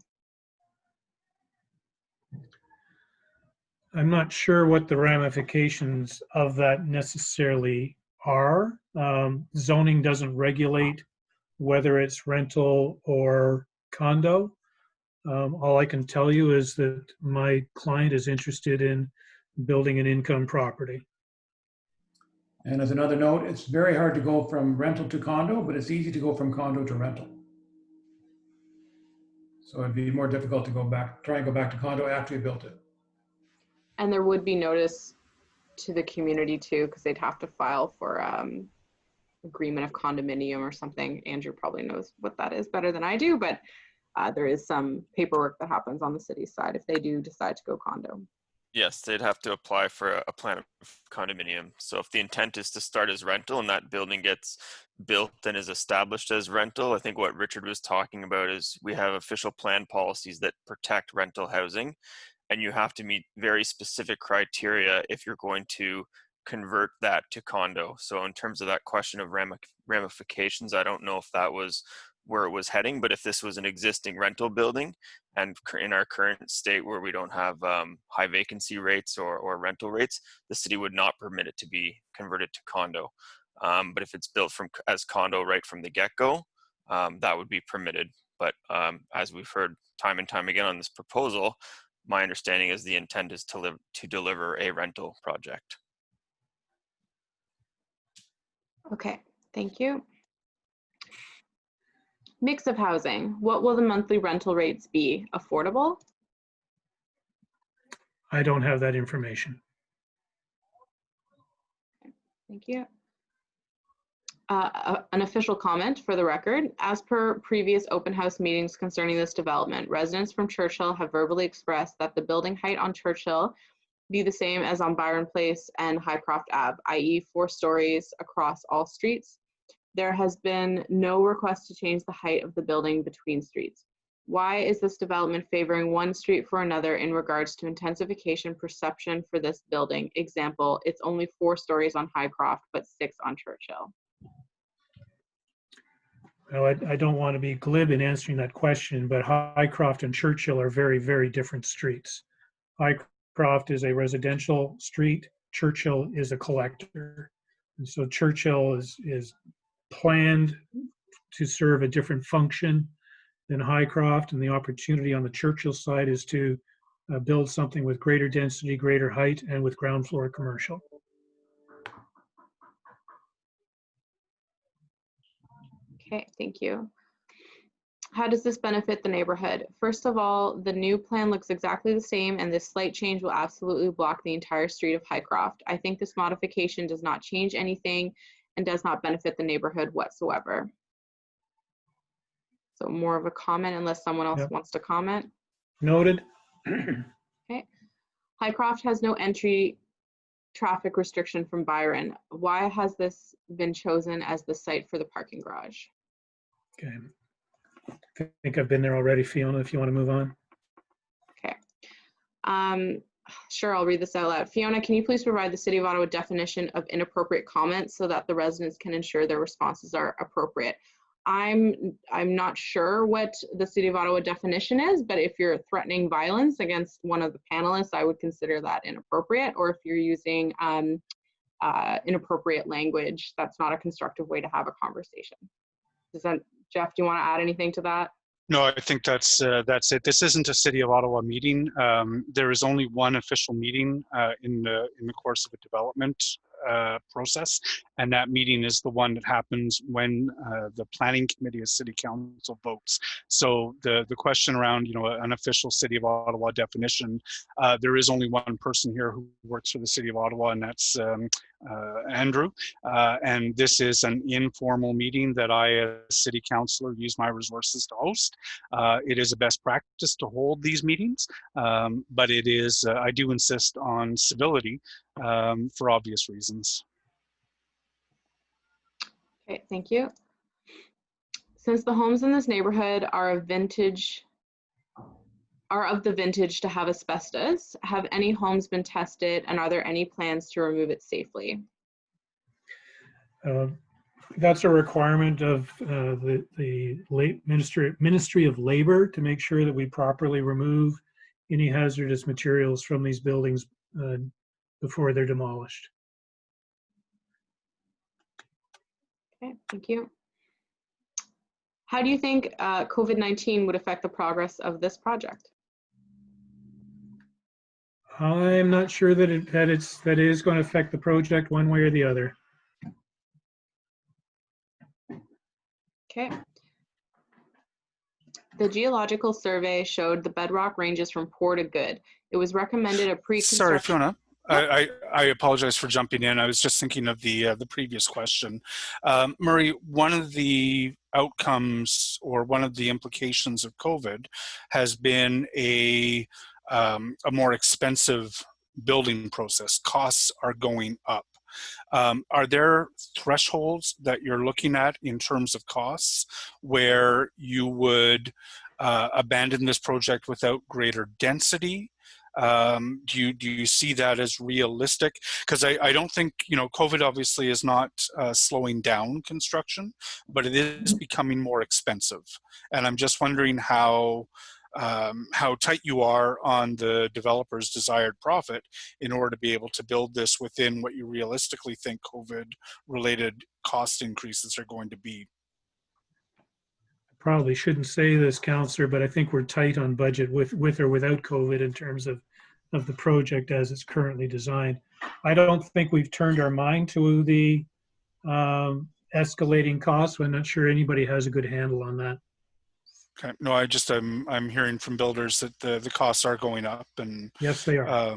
I'm not sure what the ramifications of that necessarily are. Zoning doesn't regulate whether it's rental or condo. All I can tell you is that my client is interested in building an income property. And as another note, it's very hard to go from rental to condo, but it's easy to go from condo to rental. So it'd be more difficult to try and go back to condo after you built it. And there would be notice to the community too, because they'd have to file for agreement of condominium or something. Andrew probably knows what that is better than I do, but there is some paperwork that happens on the city's side if they do decide to go condo. Yes, they'd have to apply for a plan of condominium. So if the intent is to start as rental and that building gets built and is established as rental, I think what Richard was talking about is we have official plan policies that protect rental housing, and you have to meet very specific criteria if you're going to convert that to condo. So in terms of that question of ramifications, I don't know if that was where it was heading, but if this was an existing rental building and in our current state where we don't have high vacancy rates or rental rates, the city would not permit it to be converted to condo. But if it's built as condo right from the get-go, that would be permitted. But as we've heard time and time again on this proposal, my understanding is the intent is to deliver a rental project. Okay, thank you. Mix of housing. What will the monthly rental rates be? Affordable? I don't have that information. Thank you. An official comment for the record. As per previous open house meetings concerning this development, residents from Churchill have verbally expressed that the building height on Churchill be the same as on Byron Place and Highcroft Ave, i.e. 4 stories across all streets. There has been no request to change the height of the building between streets. Why is this development favoring one street for another in regards to intensification perception for this building? Example, it's only 4 stories on Highcroft, but 6 on Churchill. Well, I don't want to be glib in answering that question, but Highcroft and Churchill are very, very different streets. Highcroft is a residential street. Churchill is a collector. And so Churchill is planned to serve a different function than Highcroft, and the opportunity on the Churchill side is to build something with greater density, greater height, and with ground floor commercial. Okay, thank you. How does this benefit the neighborhood? First of all, the new plan looks exactly the same, and this slight change will absolutely block the entire street of Highcroft. I think this modification does not change anything and does not benefit the neighborhood whatsoever. So more of a comment unless someone else wants to comment. Noted. Okay. Highcroft has no entry traffic restriction from Byron. Why has this been chosen as the site for the parking garage? Okay. I think I've been there already, Fiona, if you want to move on. Okay. Sure, I'll read this out loud. Fiona, can you please provide the City of Ottawa definition of inappropriate comments so that the residents can ensure their responses are appropriate? I'm not sure what the City of Ottawa definition is, but if you're threatening violence against one of the panelists, I would consider that inappropriate. Or if you're using inappropriate language, that's not a constructive way to have a conversation. Does that, Jeff, do you want to add anything to that? No, I think that's it. This isn't a City of Ottawa meeting. There is only one official meeting in the course of a development process, and that meeting is the one that happens when the planning committee of City Council votes. So the question around an official City of Ottawa definition, there is only one person here who works for the City of Ottawa, and that's Andrew, and this is an informal meeting that I, as City Councilor, use my resources to host. It is a best practice to hold these meetings, but it is, I do insist on civility for obvious reasons. Okay, thank you. Since the homes in this neighborhood are of the vintage to have asbestos, have any homes been tested, and are there any plans to remove it safely? That's a requirement of the Ministry of Labor to make sure that we properly remove any hazardous materials from these buildings before they're demolished. Okay, thank you. How do you think COVID-19 would affect the progress of this project? I'm not sure that it is going to affect the project one way or the other. Okay. The geological survey showed the bedrock ranges from poor to good. It was recommended a pre-construction. Sorry, Fiona. I apologize for jumping in. I was just thinking of the previous question. Murray, one of the outcomes or one of the implications of COVID has been a more expensive building process. Costs are going up. Are there thresholds that you're looking at in terms of costs where you would abandon this project without greater density? Do you see that as realistic? Because I don't think, COVID obviously is not slowing down construction, but it is becoming more expensive. And I'm just wondering how tight you are on the developer's desired profit in order to be able to build this within what you realistically think COVID-related cost increases are going to be. Probably shouldn't say this, Councillor, but I think we're tight on budget with or without COVID in terms of the project as it's currently designed. I don't think we've turned our mind to the escalating costs. I'm not sure anybody has a good handle on that. Okay. No, I'm hearing from builders that the costs are going up, and yes, they are.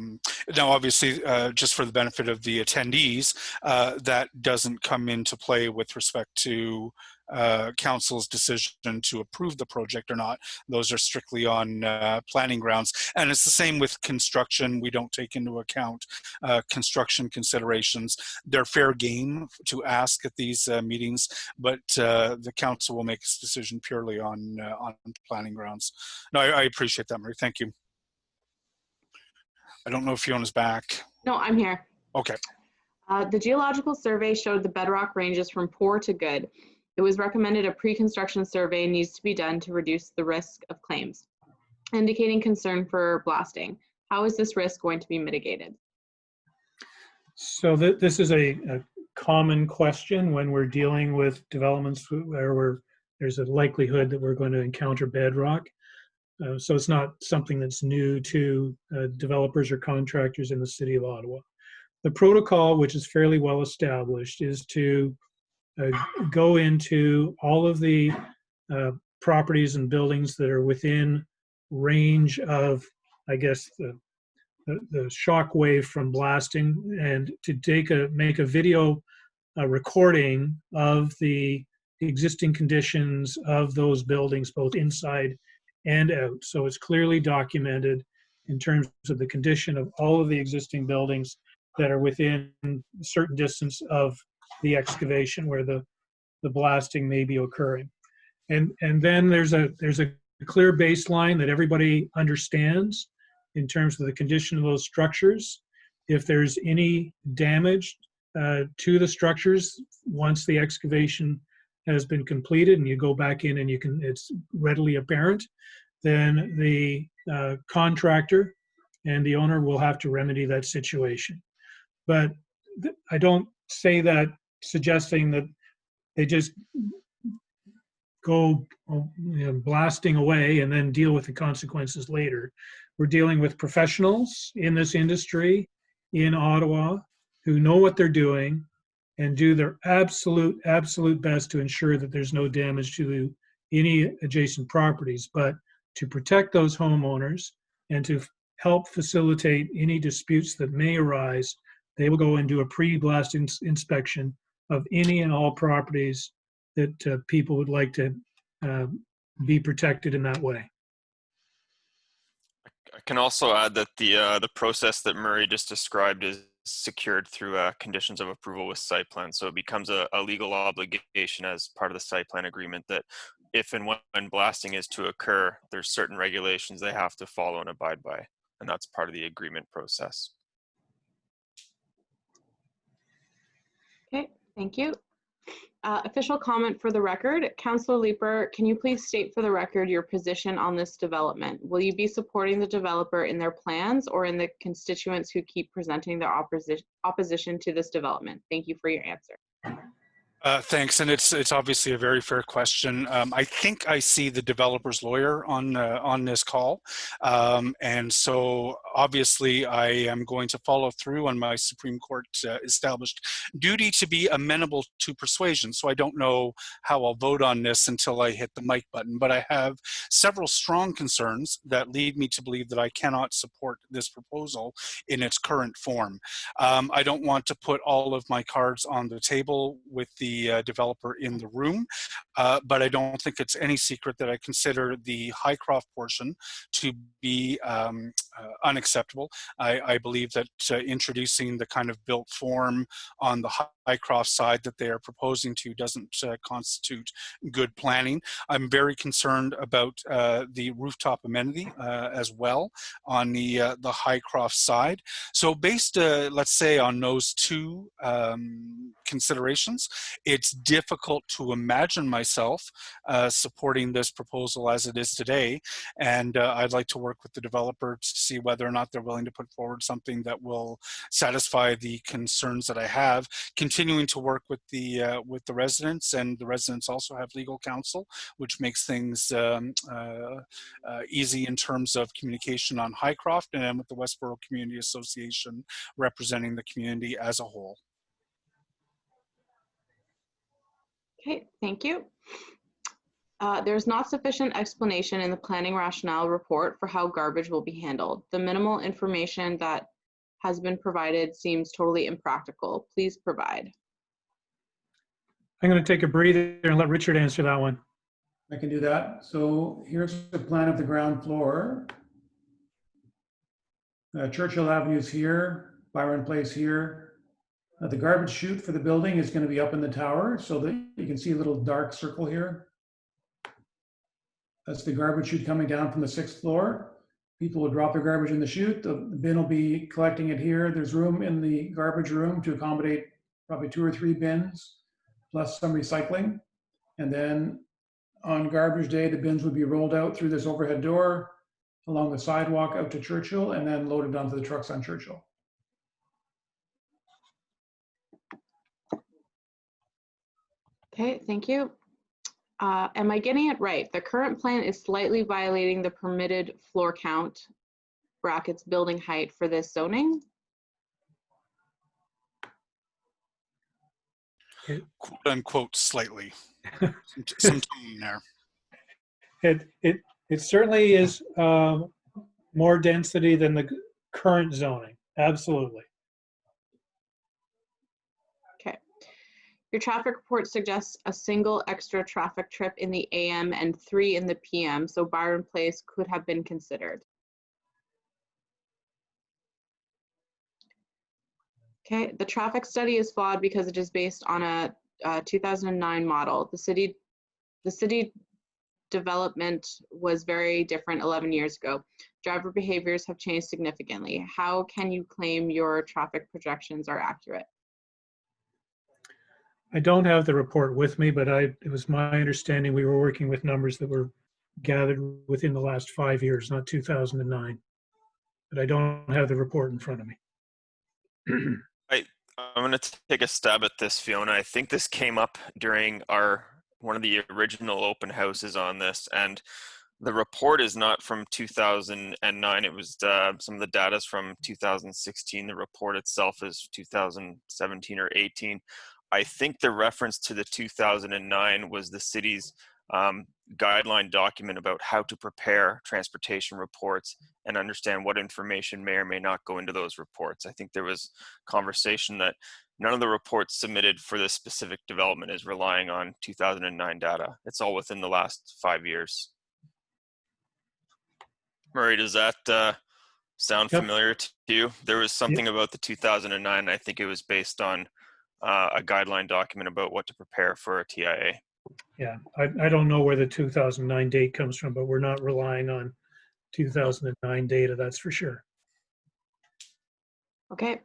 Now, obviously, just for the benefit of the attendees, that doesn't come into play with respect to council's decision to approve the project or not. Those are strictly on planning grounds, and it's the same with construction. We don't take into account construction considerations. They're fair game to ask at these meetings, but the council will make its decision purely on planning grounds. No, I appreciate that, Marie. Thank you. I don't know if Fiona's back. No, I'm here. Okay. The geological survey showed the bedrock ranges from poor to good. It was recommended a pre-construction survey needs to be done to reduce the risk of claims, indicating concern for blasting. How is this risk going to be mitigated? So this is a common question when we're dealing with developments where there's a likelihood that we're going to encounter bedrock. So it's not something that's new to developers or contractors in the city of Ottawa. The protocol, which is fairly well established, is to go into all of the properties and buildings that are within range of, I guess, the shock wave from blasting, and to make a video recording of the existing conditions of those buildings, both inside and out. So it's clearly documented in terms of the condition of all of the existing buildings that are within a certain distance of the excavation where the blasting may be occurring. And then there's a clear baseline that everybody understands in terms of the condition of those structures. If there's any damage to the structures once the excavation has been completed and you go back in and it's readily apparent, then the contractor and the owner will have to remedy that situation. But I don't say that suggesting that they just go blasting away and then deal with the consequences later. We're dealing with professionals in this industry in Ottawa who know what they're doing and do their absolute best to ensure that there's no damage to any adjacent properties. But to protect those homeowners and to help facilitate any disputes that may arise, they will go and do a pre-blast inspection of any and all properties that people would like to be protected in that way. I can also add that the process that Murray just described is secured through conditions of approval with site plan. So it becomes a legal obligation as part of the site plan agreement that if and when blasting is to occur, there's certain regulations they have to follow and abide by. And that's part of the agreement process. Okay, thank you. Official comment for the record. Councillor Leeper, can you please state for the record your position on this development? Will you be supporting the developer in their plans or in the constituents who keep presenting their opposition to this development? Thank you for your answer. Thanks, and it's obviously a very fair question. I think I see the developer's lawyer on this call, and so obviously I am going to follow through on my Supreme Court established duty to be amenable to persuasion. So I don't know how I'll vote on this until I hit the mic button, but I have several strong concerns that lead me to believe that I cannot support this proposal in its current form. I don't want to put all of my cards on the table with the developer in the room, but I don't think it's any secret that I consider the Hvac portion to be unacceptable. I believe that introducing the kind of built form on the Hvac side that they are proposing to doesn't constitute good planning. I'm very concerned about the rooftop amenity as well on the Hvac side. So based, let's say, on those two considerations, it's difficult to imagine myself supporting this proposal as it is today, and I'd like to work with the developer to see whether or not they're willing to put forward something that will satisfy the concerns that I have, continuing to work with the residents, and the residents also have legal counsel, which makes things easy in terms of communication on Hvac, and with the Westboro Community Association representing the community as a whole. Okay, thank you. There's not sufficient explanation in the planning rationale report for how garbage will be handled. The minimal information that has been provided seems totally impractical. Please provide. I'm going to take a breather and let Richard answer that one. I can do that. So here's the plan of the ground floor. Churchill Avenue is here, Byron Place here. The garbage chute for the building is going to be up in the tower, so that you can see a little dark circle here. That's the garbage chute coming down from the 6th floor. People will drop their garbage in the chute. The bin will be collecting it here. There's room in the garbage room to accommodate probably 2 or 3 bins, plus some recycling. And then on garbage day, the bins would be rolled out through this overhead door along the sidewalk out to Churchill and then loaded onto the trucks on Churchill. Okay, thank you. Am I getting it right? The current plan is slightly violating the permitted floor count, brackets, building height for this zoning? Quote unquote slightly. Some tone there. It certainly is more density than the current zoning. Absolutely. Okay. Your traffic report suggests a single extra traffic trip in the AM and 3 in the PM, so Byron Place could have been considered. Okay, the traffic study is flawed because it is based on a 2009 model. The city development was very different 11 years ago. Driver behaviors have changed significantly. How can you claim your traffic projections are accurate? I don't have the report with me, but it was my understanding we were working with numbers that were gathered within the last 5 years, not 2009. But I don't have the report in front of me. I'm going to take a stab at this, Fiona. I think this came up during one of the original open houses on this, and the report is not from 2009. It was some of the data is from 2016. The report itself is 2017 or 18. I think the reference to the 2009 was the city's guideline document about how to prepare transportation reports and understand what information may or may not go into those reports. I think there was conversation that none of the reports submitted for this specific development is relying on 2009 data. It's all within the last 5 years. Murray, does that sound familiar to you? There was something about the 2009, I think it was based on a guideline document about what to prepare for a TIA. Yeah, I don't know where the 2009 date comes from, but we're not relying on 2009 data, that's for sure. Okay.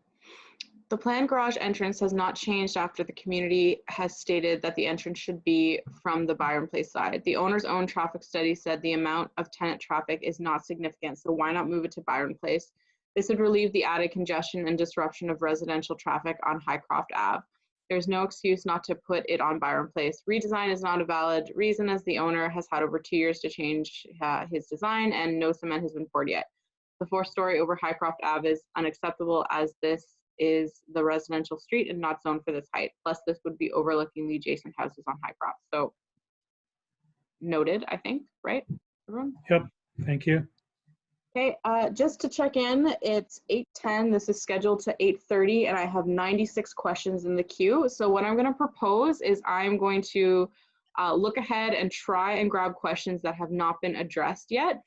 The planned garage entrance has not changed after the community has stated that the entrance should be from the Byron Place side. The owner's own traffic study said the amount of tenant traffic is not significant, so why not move it to Byron Place? This would relieve the added congestion and disruption of residential traffic on Highcroft Ave. There's no excuse not to put it on Byron Place. Redesign is not a valid reason, as the owner has had over 2 years to change his design and no cement has been poured yet. The 4-story over Highcroft Ave is unacceptable, as this is the residential street and not zoned for this height. Plus, this would be overlooking the adjacent houses on Highcroft. So, noted, I think, right, everyone? Yep, thank you. Okay, just to check in, it's 8:10. This is scheduled to 8:30, and I have 96 questions in the queue. So what I'm going to propose is I'm going to look ahead and try and grab questions that have not been addressed yet.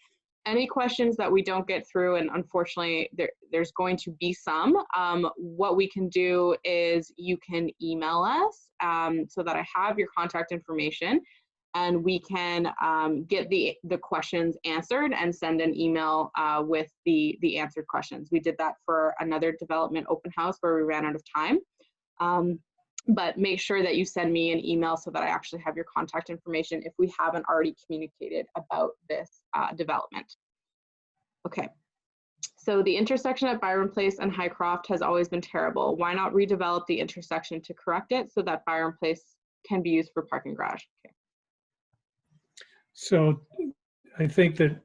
Any questions that we don't get through, and unfortunately there's going to be some, what we can do is you can email us so that I have your contact information, and we can get the questions answered and send an email with the answered questions. We did that for another development open house where we ran out of time. But make sure that you send me an email so that I actually have your contact information if we haven't already communicated about this development. Okay, so the intersection at Byron Place and Highcroft has always been terrible. Why not redevelop the intersection to correct it so that Byron Place can be used for parking garage? Okay. So I think that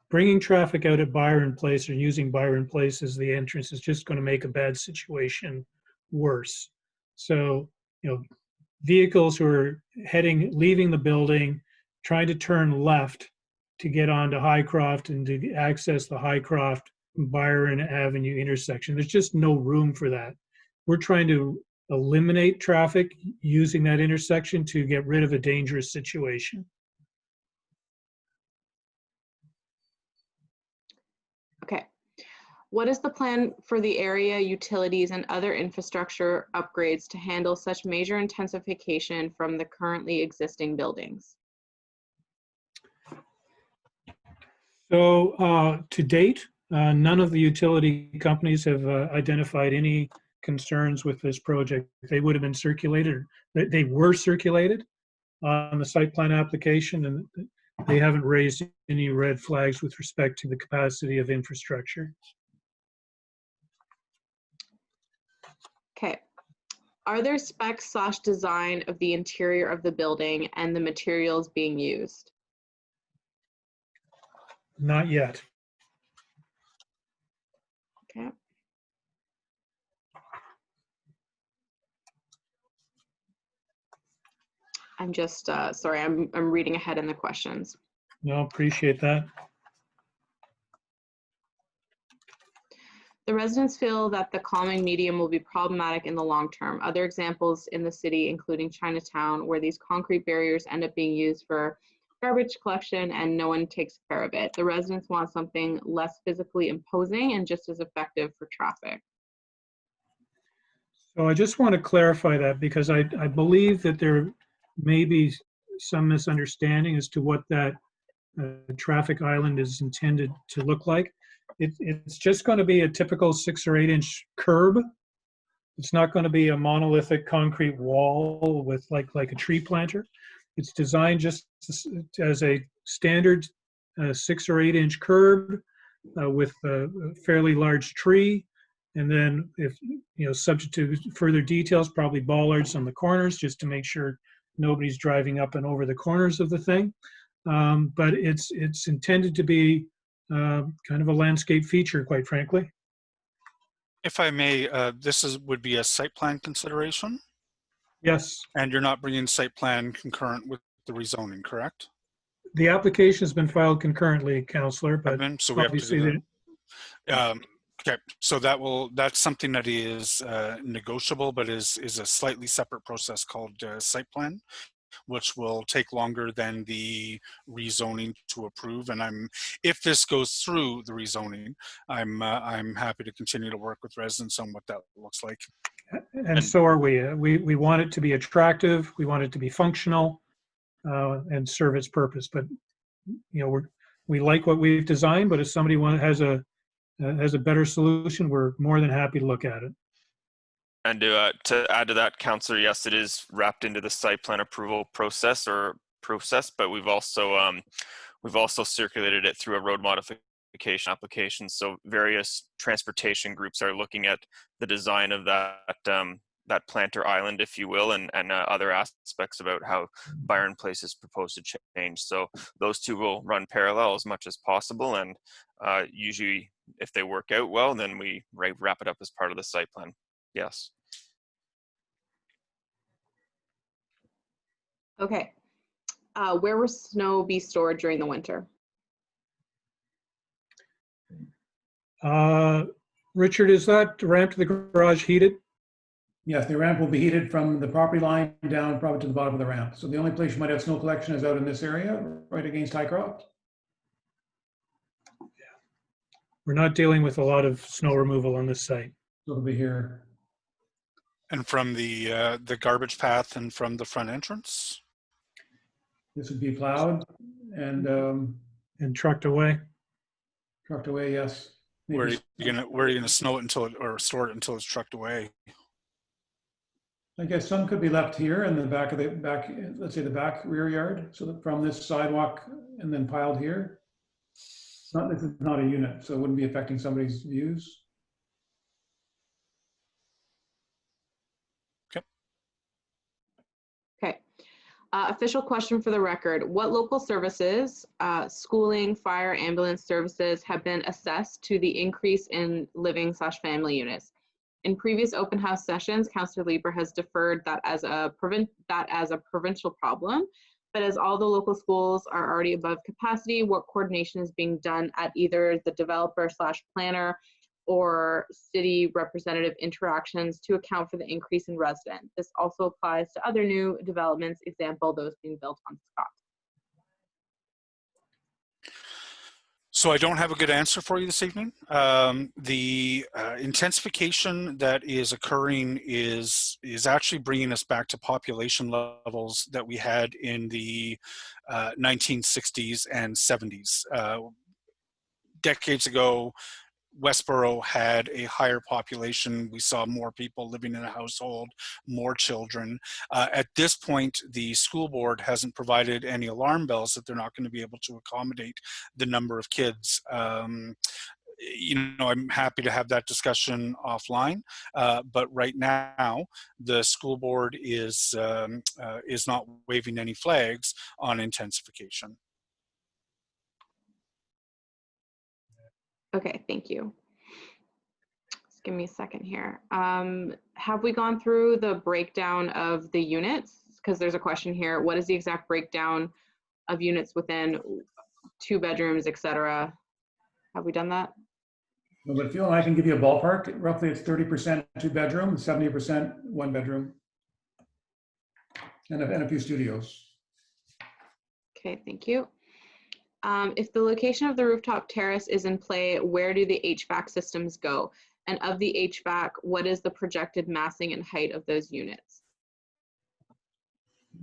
bringing traffic out at Byron Place or using Byron Place as the entrance is just going to make a bad situation worse. So, vehicles who are leaving the building, trying to turn left to get onto Highcroft and to access the Highcroft Byron Avenue intersection, there's just no room for that. We're trying to eliminate traffic using that intersection to get rid of a dangerous situation. Okay. What is the plan for the area, utilities, and other infrastructure upgrades to handle such major intensification from the currently existing buildings? So to date, none of the utility companies have identified any concerns with this project. They would have been circulated, they were circulated on the site plan application, and they haven't raised any red flags with respect to the capacity of infrastructure. Okay. Are there specs / design of the interior of the building and the materials being used? Not yet. Okay. I'm just, sorry, I'm reading ahead in the questions. No, appreciate that. The residents feel that the calming medium will be problematic in the long term. Other examples in the city, including Chinatown, where these concrete barriers end up being used for garbage collection and no one takes care of it. The residents want something less physically imposing and just as effective for traffic. So I just want to clarify that because I believe that there may be some misunderstanding as to what that traffic island is intended to look like. It's just going to be a typical 6 or 8 inch curb. It's not going to be a monolithic concrete wall with like a tree planter. It's designed just as a standard 6 or 8 inch curb with a fairly large tree. And then if, subject to further details, probably bollards on the corners just to make sure nobody's driving up and over the corners of the thing. But it's intended to be kind of a landscape feature, quite frankly. If I may, would be a site plan consideration, Yes, and you're not bringing site plan concurrent with the rezoning, correct? the application has been filed concurrently, Councillor, but So we have to obviously do that. Okay, so that's something that is negotiable, but is a slightly separate process called site plan, which will take longer than the rezoning to approve. And if this goes through the rezoning, I'm happy to continue to work with residents on what that looks like. and so are we. We want it to be attractive. We want it to be functional and serve its purpose. But we like what we've designed. But if somebody has a better solution, we're more than happy to look at it. And to add to that, Councillor, yes, it is wrapped into the site plan approval process, but we've also circulated it through a road modification application. So various transportation groups are looking at the design of that planter island, if you will, and other aspects about how Byron Place is proposed to change. So those two will run parallel as much as possible, and usually if they work out well, then we wrap it up as part of the site plan. Yes. Okay. Where will snow be stored during the winter? Richard, is that ramp to the garage heated? Yes, the ramp will be heated from the property line down probably to the bottom of the ramp. So the only place you might have snow collection is out in this area, right against Highcroft. We're not dealing with a lot of snow removal on this site. So it'll be here. And from the garbage path and from the front entrance? This would be plowed and trucked away. trucked away, yes. Where are you gonna snow it or store it until it's trucked away? I guess some could be left here in the back of let's say the back rear yard. So that from this sidewalk and then piled here. This is not a unit, so it wouldn't be affecting somebody's views. Okay. Official question for the record. What local services, schooling, fire, ambulance services have been assessed to the increase in living / family units? In previous open house sessions, Councillor Lieber has deferred that as a provincial problem, but as all the local schools are already above capacity, what coordination is being done at either the developer / planner or city representative interactions to account for the increase in residents? This also applies to other new developments, example, those being built on Scott. So I don't have a good answer for you this evening. The intensification that is occurring is actually bringing us back to population levels that we had in the 1960s and 70s. Decades ago, Westboro had a higher population. We saw more people living in a household, more children. At this point, the school board hasn't provided any alarm bells that they're not going to be able to accommodate the number of kids. I'm happy to have that discussion offline. But right now, the school board is not waving any flags on intensification. Okay, thank you. Just give me a second here. Have we gone through the breakdown of the units? Because there's a question here. What is the exact breakdown of units within 2 bedrooms, etc.? Have we done that? Well, but Phil, I can give you a ballpark. Roughly, it's 30% 2-bedroom, 70% 1-bedroom, and a few studios. Okay, thank you. If the location of the rooftop terrace is in play, where do the HVAC systems go? And of the HVAC, what is the projected massing and height of those units?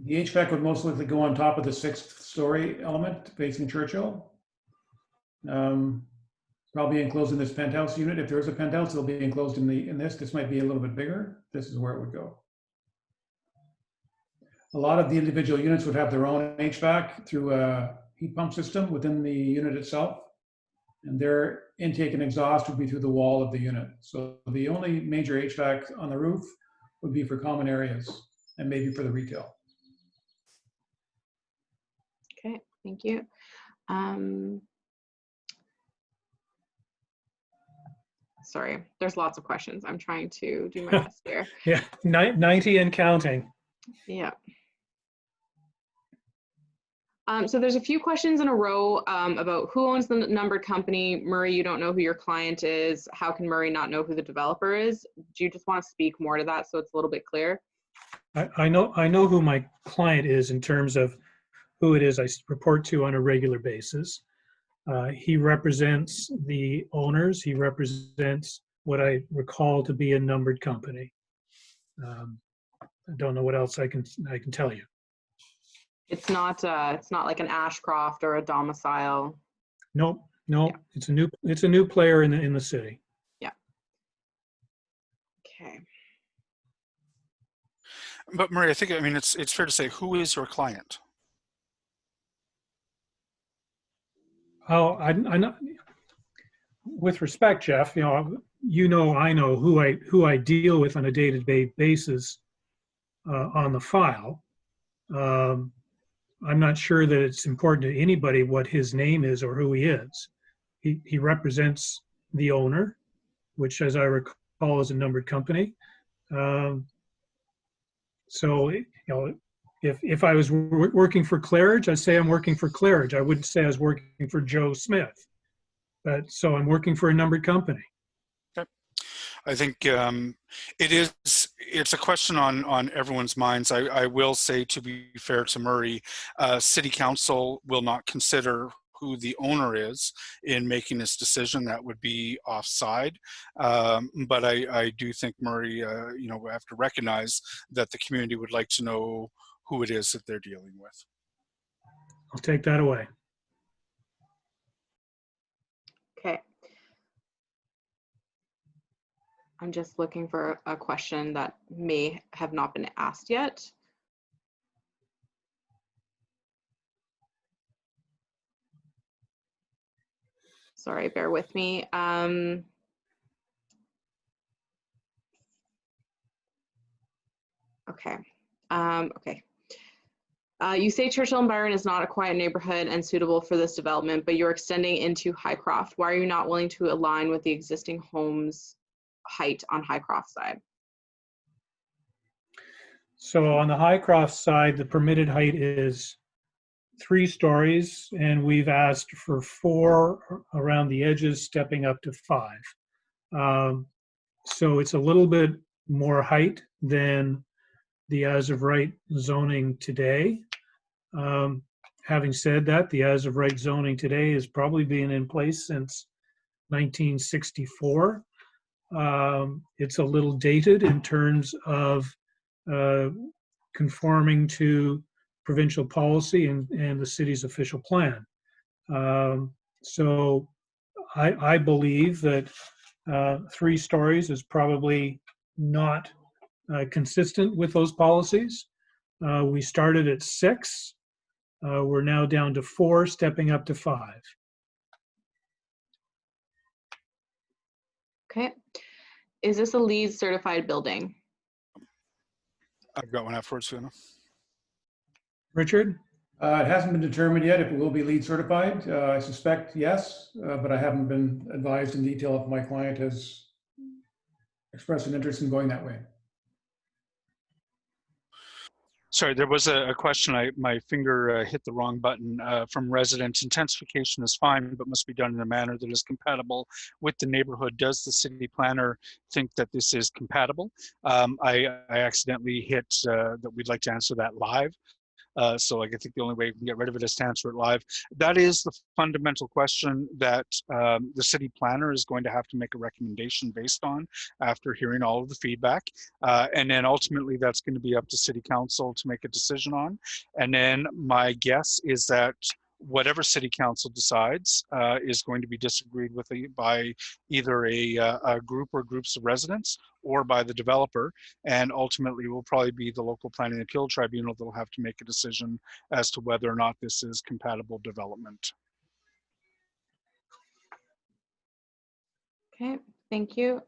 The HVAC would most likely go on top of the 6th story element facing Churchill. Probably enclosed in this penthouse unit. If there is a penthouse, it'll be enclosed in this. This might be a little bit bigger. This is where it would go. A lot of the individual units would have their own HVAC through a heat pump system within the unit itself. And their intake and exhaust would be through the wall of the unit. So the only major HVAC on the roof would be for common areas and maybe for the retail. Okay, thank you. Sorry, there's lots of questions. I'm trying to do my best here. Yeah, 90 and counting. Yeah. So there's a few questions in a row about who owns the numbered company. Murray, you don't know who your client is. How can Murray not know who the developer is? Do you just want to speak more to that so it's a little bit clear? I know who my client is in terms of who it is I report to on a regular basis. He represents the owners. He represents what I recall to be a numbered company. I don't know what else I can tell you. It's not like an Ashcroft or a Domicile. Nope. Yeah. It's a new player in the city. Yeah. Okay. But Murray, I think it's fair to say, who is your client? Oh, I know. With respect, Jeff, I know who I deal with on a day-to-day basis on the file. I'm not sure that it's important to anybody what his name is or who he is. He represents the owner, which, as I recall, is a numbered company. So, if I was working for Claridge, I'd say I'm working for Claridge. I wouldn't say I was working for Joe Smith. But so I'm working for a numbered company. I think it's a question on everyone's minds. I will say, to be fair to Murray, City Council will not consider who the owner is in making this decision. That would be offside. But I do think, Murray, we have to recognize that the community would like to know who it is that they're dealing with. I'll take that away. Okay. I'm just looking for a question that may have not been asked yet. Sorry, bear with me. Okay. Okay. You say Churchill and Byron is not a quiet neighborhood and suitable for this development, but you're extending into Highcroft. Why are you not willing to align with the existing homes height on Highcroft side? So on the Highcroft side, the permitted height is 3 stories, and we've asked for 4 around the edges, stepping up to 5. So it's a little bit more height than the as of right zoning today. Having said that, the as of right zoning today has probably been in place since 1964. It's a little dated in terms of conforming to provincial policy and the city's official plan. So I believe that 3 stories is probably not consistent with those policies. We started at 6. We're now down to 4, stepping up to 5. Okay. Is this a LEED certified building? I've got one afterwards, Fiona. Richard? It hasn't been determined yet if it will be LEED certified. I suspect yes, but I haven't been advised in detail if my client has expressed an interest in going that way. Sorry, there was a question. My finger hit the wrong button from residents. Intensification is fine, but must be done in a manner that is compatible with the neighborhood. Does the city planner think that this is compatible? I accidentally hit that we'd like to answer that live. So like, I think the only way we can get rid of it is to answer it live. That is the fundamental question that the city planner is going to have to make a recommendation based on after hearing all of the feedback. And then ultimately that's going to be up to city council to make a decision on. And then my guess is that whatever city council decides is going to be disagreed with by either a group or groups of residents or by the developer, and ultimately will probably be the local planning appeal tribunal that will have to make a decision as to whether or not this is compatible development. Okay, thank you.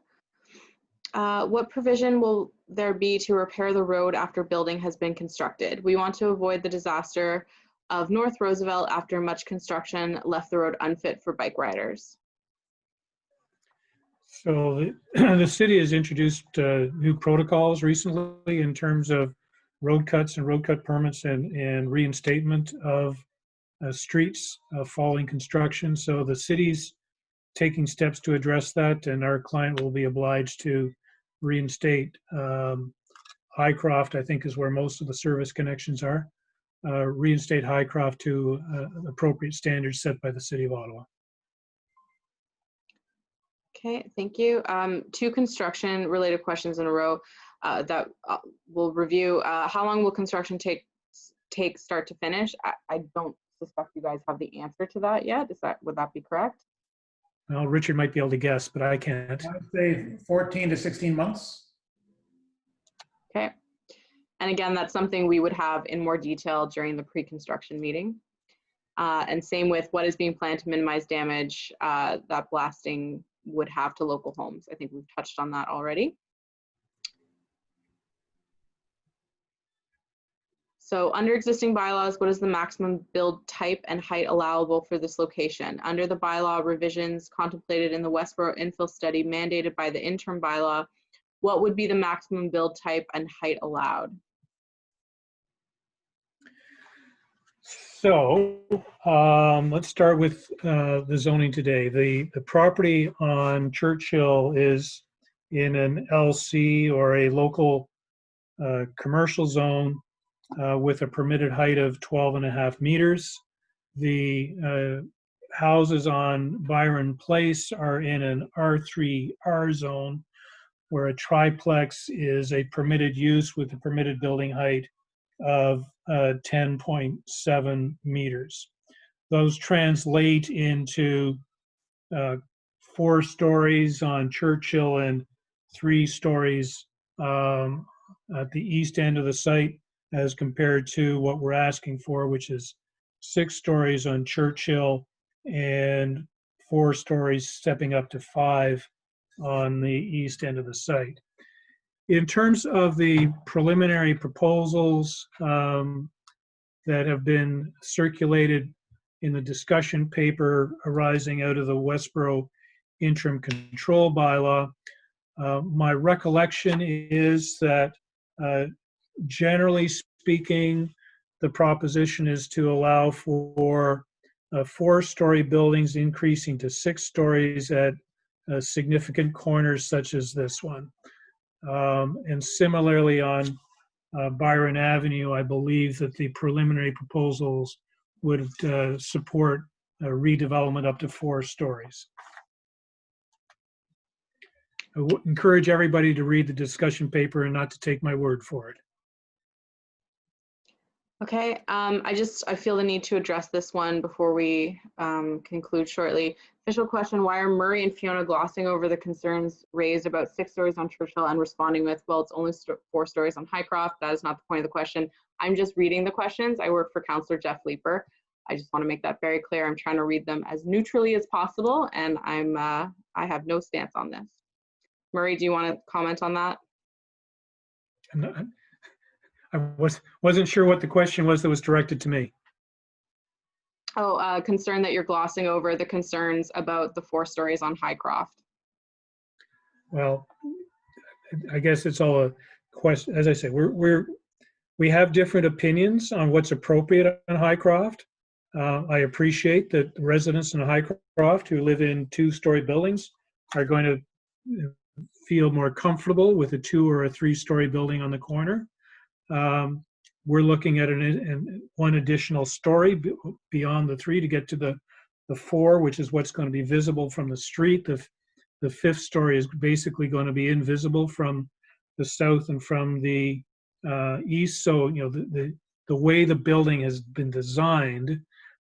What provision will there be to repair the road after building has been constructed? We want to avoid the disaster of North Roosevelt after much construction left the road unfit for bike riders. So the city has introduced new protocols recently in terms of road cuts and road cut permits and reinstatement of streets following construction. So the city's taking steps to address that, and our client will be obliged to reinstate Highcroft, I think is where most of the service connections are, reinstate Highcroft to appropriate standards set by the City of Ottawa. Okay, thank you. Two construction related questions in a row that we'll review. How long will construction take start to finish? I don't suspect you guys have the answer to that yet. Would that be correct? Well, Richard might be able to guess, but I can't. I would say 14 to 16 months. Okay. And again, that's something we would have in more detail during the pre-construction meeting. And same with what is being planned to minimize damage that blasting would have to local homes. I think we've touched on that already. So under existing bylaws, what is the maximum build type and height allowable for this location? Under the bylaw revisions contemplated in the Westboro infill study mandated by the interim bylaw, what would be the maximum build type and height allowed? So let's start with the zoning today. The property on Churchill is in an LC or a local commercial zone with a permitted height of 12.5 meters. The houses on Byron Place are in an R3R zone where a triplex is a permitted use with a permitted building height of 10.7 meters. Those translate into 4 stories on Churchill and 3 stories at the east end of the site as compared to what we're asking for, which is 6 stories on Churchill and 4 stories stepping up to 5 on the east end of the site. In terms of the preliminary proposals that have been circulated in the discussion paper arising out of the Westboro interim control bylaw, my recollection is that generally speaking, the proposition is to allow for 4-story buildings increasing to 6 stories at significant corners such as this one. And similarly on Byron Avenue, I believe that the preliminary proposals would support redevelopment up to 4 stories. I would encourage everybody to read the discussion paper and not to take my word for it. Okay, I feel the need to address this one before we conclude shortly. Official question, why are Murray and Fiona glossing over the concerns raised about 6 stories on Churchill and responding with, well, it's only 4 stories on Highcroft. That is not the point of the question. I'm just reading the questions. I work for Councillor Jeff Leeper. I just want to make that very clear. I'm trying to read them as neutrally as possible, and I have no stance on this. Murray, do you want to comment on that? And I wasn't sure what the question was that was directed to me. Oh, concern that you're glossing over the concerns about the 4 stories on Highcroft. Well, I guess it's all a question. As I said, we have different opinions on what's appropriate on Highcroft. I appreciate that the residents in Highcroft who live in 2-story buildings are going to feel more comfortable with a 2 or a 3-story building on the corner. We're looking at one additional story beyond the 3 to get to the 4, which is what's going to be visible from the street. The 5th story is basically going to be invisible from the south and from the east. So, you know, the way the building has been designed,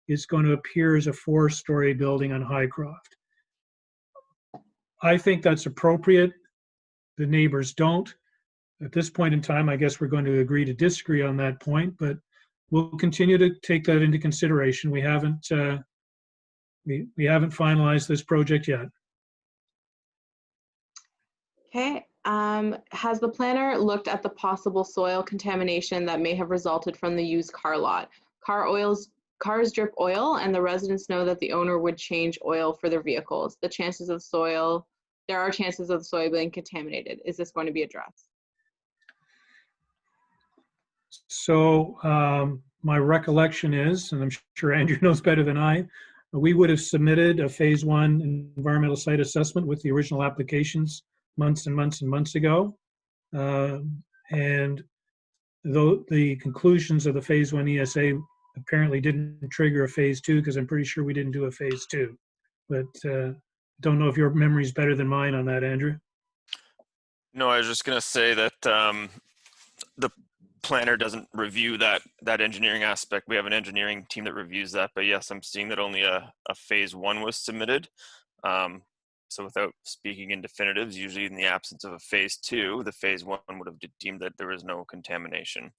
it's going to appear as a 4-story building on Highcroft. I think that's appropriate. The neighbors don't. At this point in time, I guess we're going to agree to disagree on that point, but we'll continue to take that into consideration. We haven't finalized this project yet. Okay. Has the planner looked at the possible soil contamination that may have resulted from the used car lot? Cars drip oil, and the residents know that the owner would change oil for their vehicles. There are chances of the soil being contaminated. Is this going to be addressed? So my recollection is, and I'm sure Andrew knows better than I, we would have submitted a phase 1 environmental site assessment with the original applications months and months and months ago. And though the conclusions of the phase 1 ESA apparently didn't trigger a phase 2, because I'm pretty sure we didn't do a phase 2. But don't know if your memory is better than mine on that, Andrew. No, I was just going to say that the planner doesn't review that engineering aspect. We have an engineering team that reviews that, but yes, I'm seeing that only a phase 1 was submitted. So without speaking in definitives, usually in the absence of a phase 2, the phase 1 would have deemed that there was no contamination.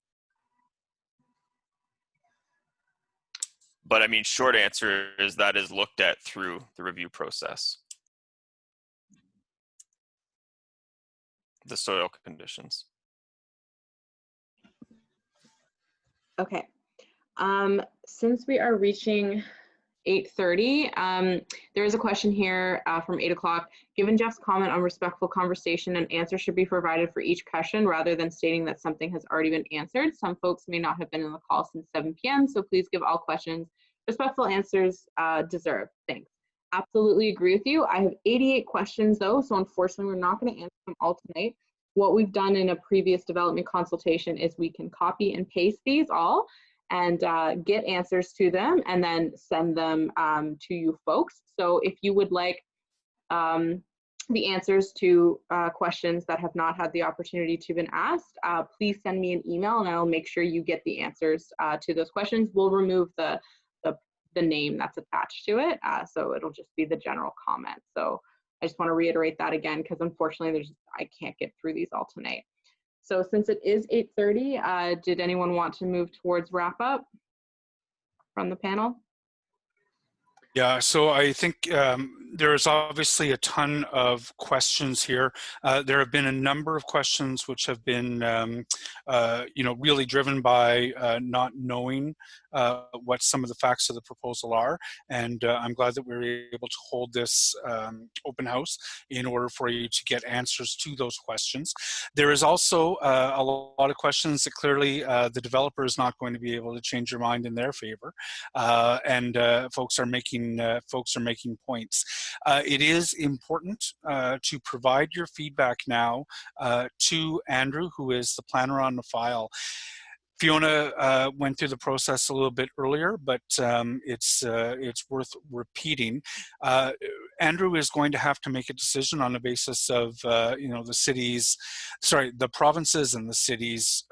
But I mean, short answer is that is looked at through the review process. The soil conditions. Okay. Since we are reaching 8:30, there is a question here from 8 o'clock. Given Jeff's comment on respectful conversation, an answer should be provided for each question rather than stating that something has already been answered. Some folks may not have been in the call since 7 p.m., so please give all questions respectful answers deserved. Thanks. Absolutely agree with you. I have 88 questions though, so unfortunately we're not going to answer them all tonight. What we've done in a previous development consultation is we can copy and paste these all and get answers to them and then send them to you folks. So if you would like the answers to questions that have not had the opportunity to been asked, please send me an email and I'll make sure you get the answers to those questions. We'll remove the name that's attached to it, so it'll just be the general comment. So I just want to reiterate that again, because unfortunately I can't get through these all tonight. So since it is 8:30, did anyone want to move towards wrap up from the panel? Yeah, so I think there's obviously a ton of questions here. There have been a number of questions which have been, really driven by not knowing what some of the facts of the proposal are. And I'm glad that we were able to hold this open house in order for you to get answers to those questions. There is also a lot of questions that clearly the developer is not going to be able to change your mind in their favor. And folks are making points. It is important to provide your feedback now to Andrew, who is the planner on the file. Fiona went through the process a little bit earlier, but it's worth repeating. Andrew is going to have to make a decision on the basis of the provinces and the city's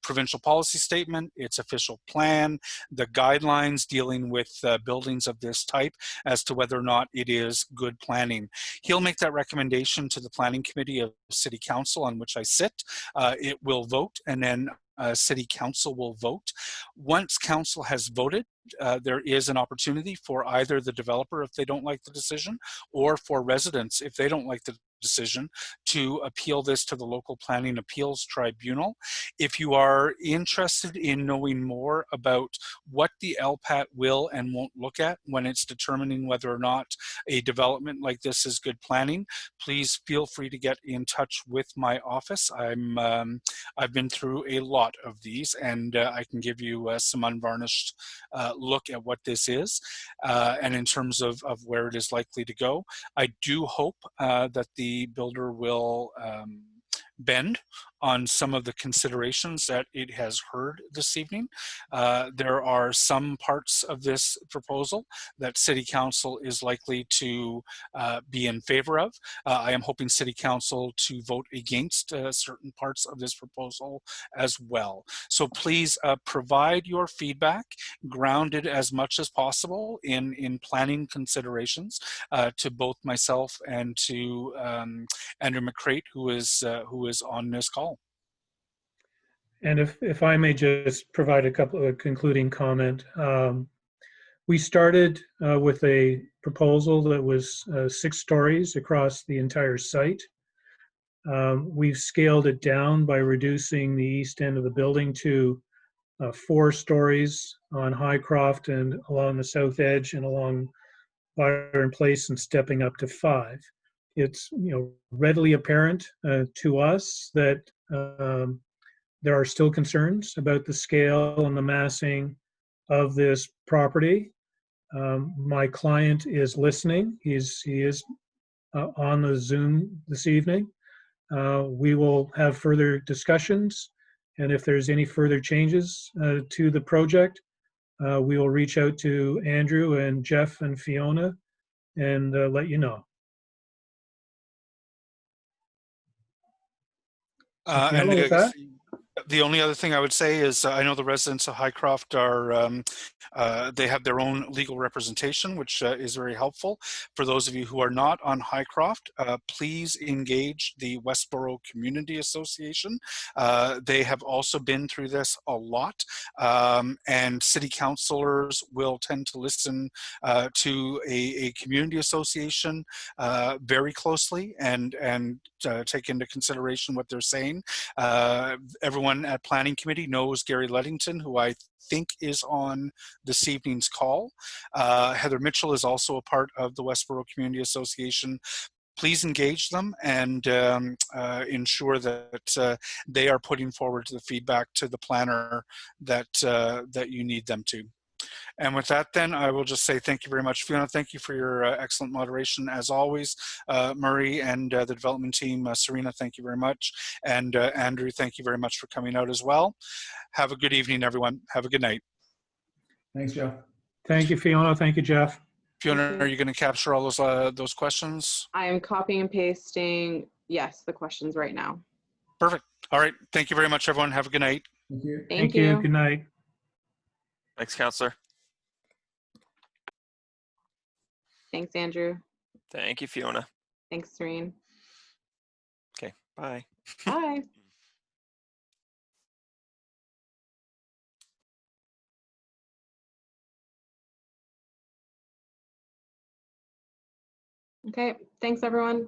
provincial policy statement, its official plan, the guidelines dealing with buildings of this type as to whether or not it is good planning. He'll make that recommendation to the planning committee of City Council, on which I sit. It will vote, and then City Council will vote. Once Council has voted, there is an opportunity for either the developer, if they don't like the decision, or for residents, if they don't like the decision to appeal this to the local planning appeals tribunal. If you are interested in knowing more about what the LPAT will and won't look at when it's determining whether or not a development like this is good planning, please feel free to get in touch with my office. I've been through a lot of these, and I can give you some unvarnished look at what this is, and in terms of where it is likely to go. I do hope that the builder will bend on some of the considerations that it has heard this evening. There are some parts of this proposal that City Council is likely to be in favor of. I am hoping City Council to vote against certain parts of this proposal as well. So please provide your feedback, grounded as much as possible in planning considerations, to both myself and to Andrew McCrate, who is on this call. And if I may just provide a couple of concluding comment. We started with a proposal that was 6 stories across the entire site. We've scaled it down by reducing the east end of the building to 4 stories on Highcroft and along the south edge and along Byron Place, and stepping up to 5. It's readily apparent to us that there are still concerns about the scale and the massing of this property. My client is listening. He is on the Zoom this evening. We will have further discussions, and if there's any further changes to the project, we will reach out to Andrew and Jeff and Fiona and let you know. And with that? the only other thing I would say is I know the residents of Highcroft are, they have their own legal representation, which is very helpful. For those of you who are not on Highcroft, please engage the Westboro Community Association. They have also been through this a lot, and city councilors will tend to listen to a community association very closely and take into consideration what they're saying. Everyone at Planning Committee knows Gary Ludington, who I think is on this evening's call. Heather Mitchell is also a part of the Westboro Community Association. Please engage them and ensure that they are putting forward the feedback to the planner that you need them to. And with that, then, I will just say thank you very much. Fiona, thank you for your excellent moderation, as always. Murray and the development team, Serena, thank you very much. And Andrew, thank you very much for coming out as well. Have a good evening, everyone. Have a good night. Thanks, Jeff. Thank you, Fiona. Thank you, Jeff. Fiona, are you going to capture all those questions? I am copying and pasting, yes, the questions right now. Perfect. All right. Thank you very much, everyone. Have a good night. Thank you. Thank you. Good night. Thanks, Counselor. Thanks, Andrew. Thank you, Fiona. Thanks, Serene. Okay, bye. Bye. Okay, thanks, everyone.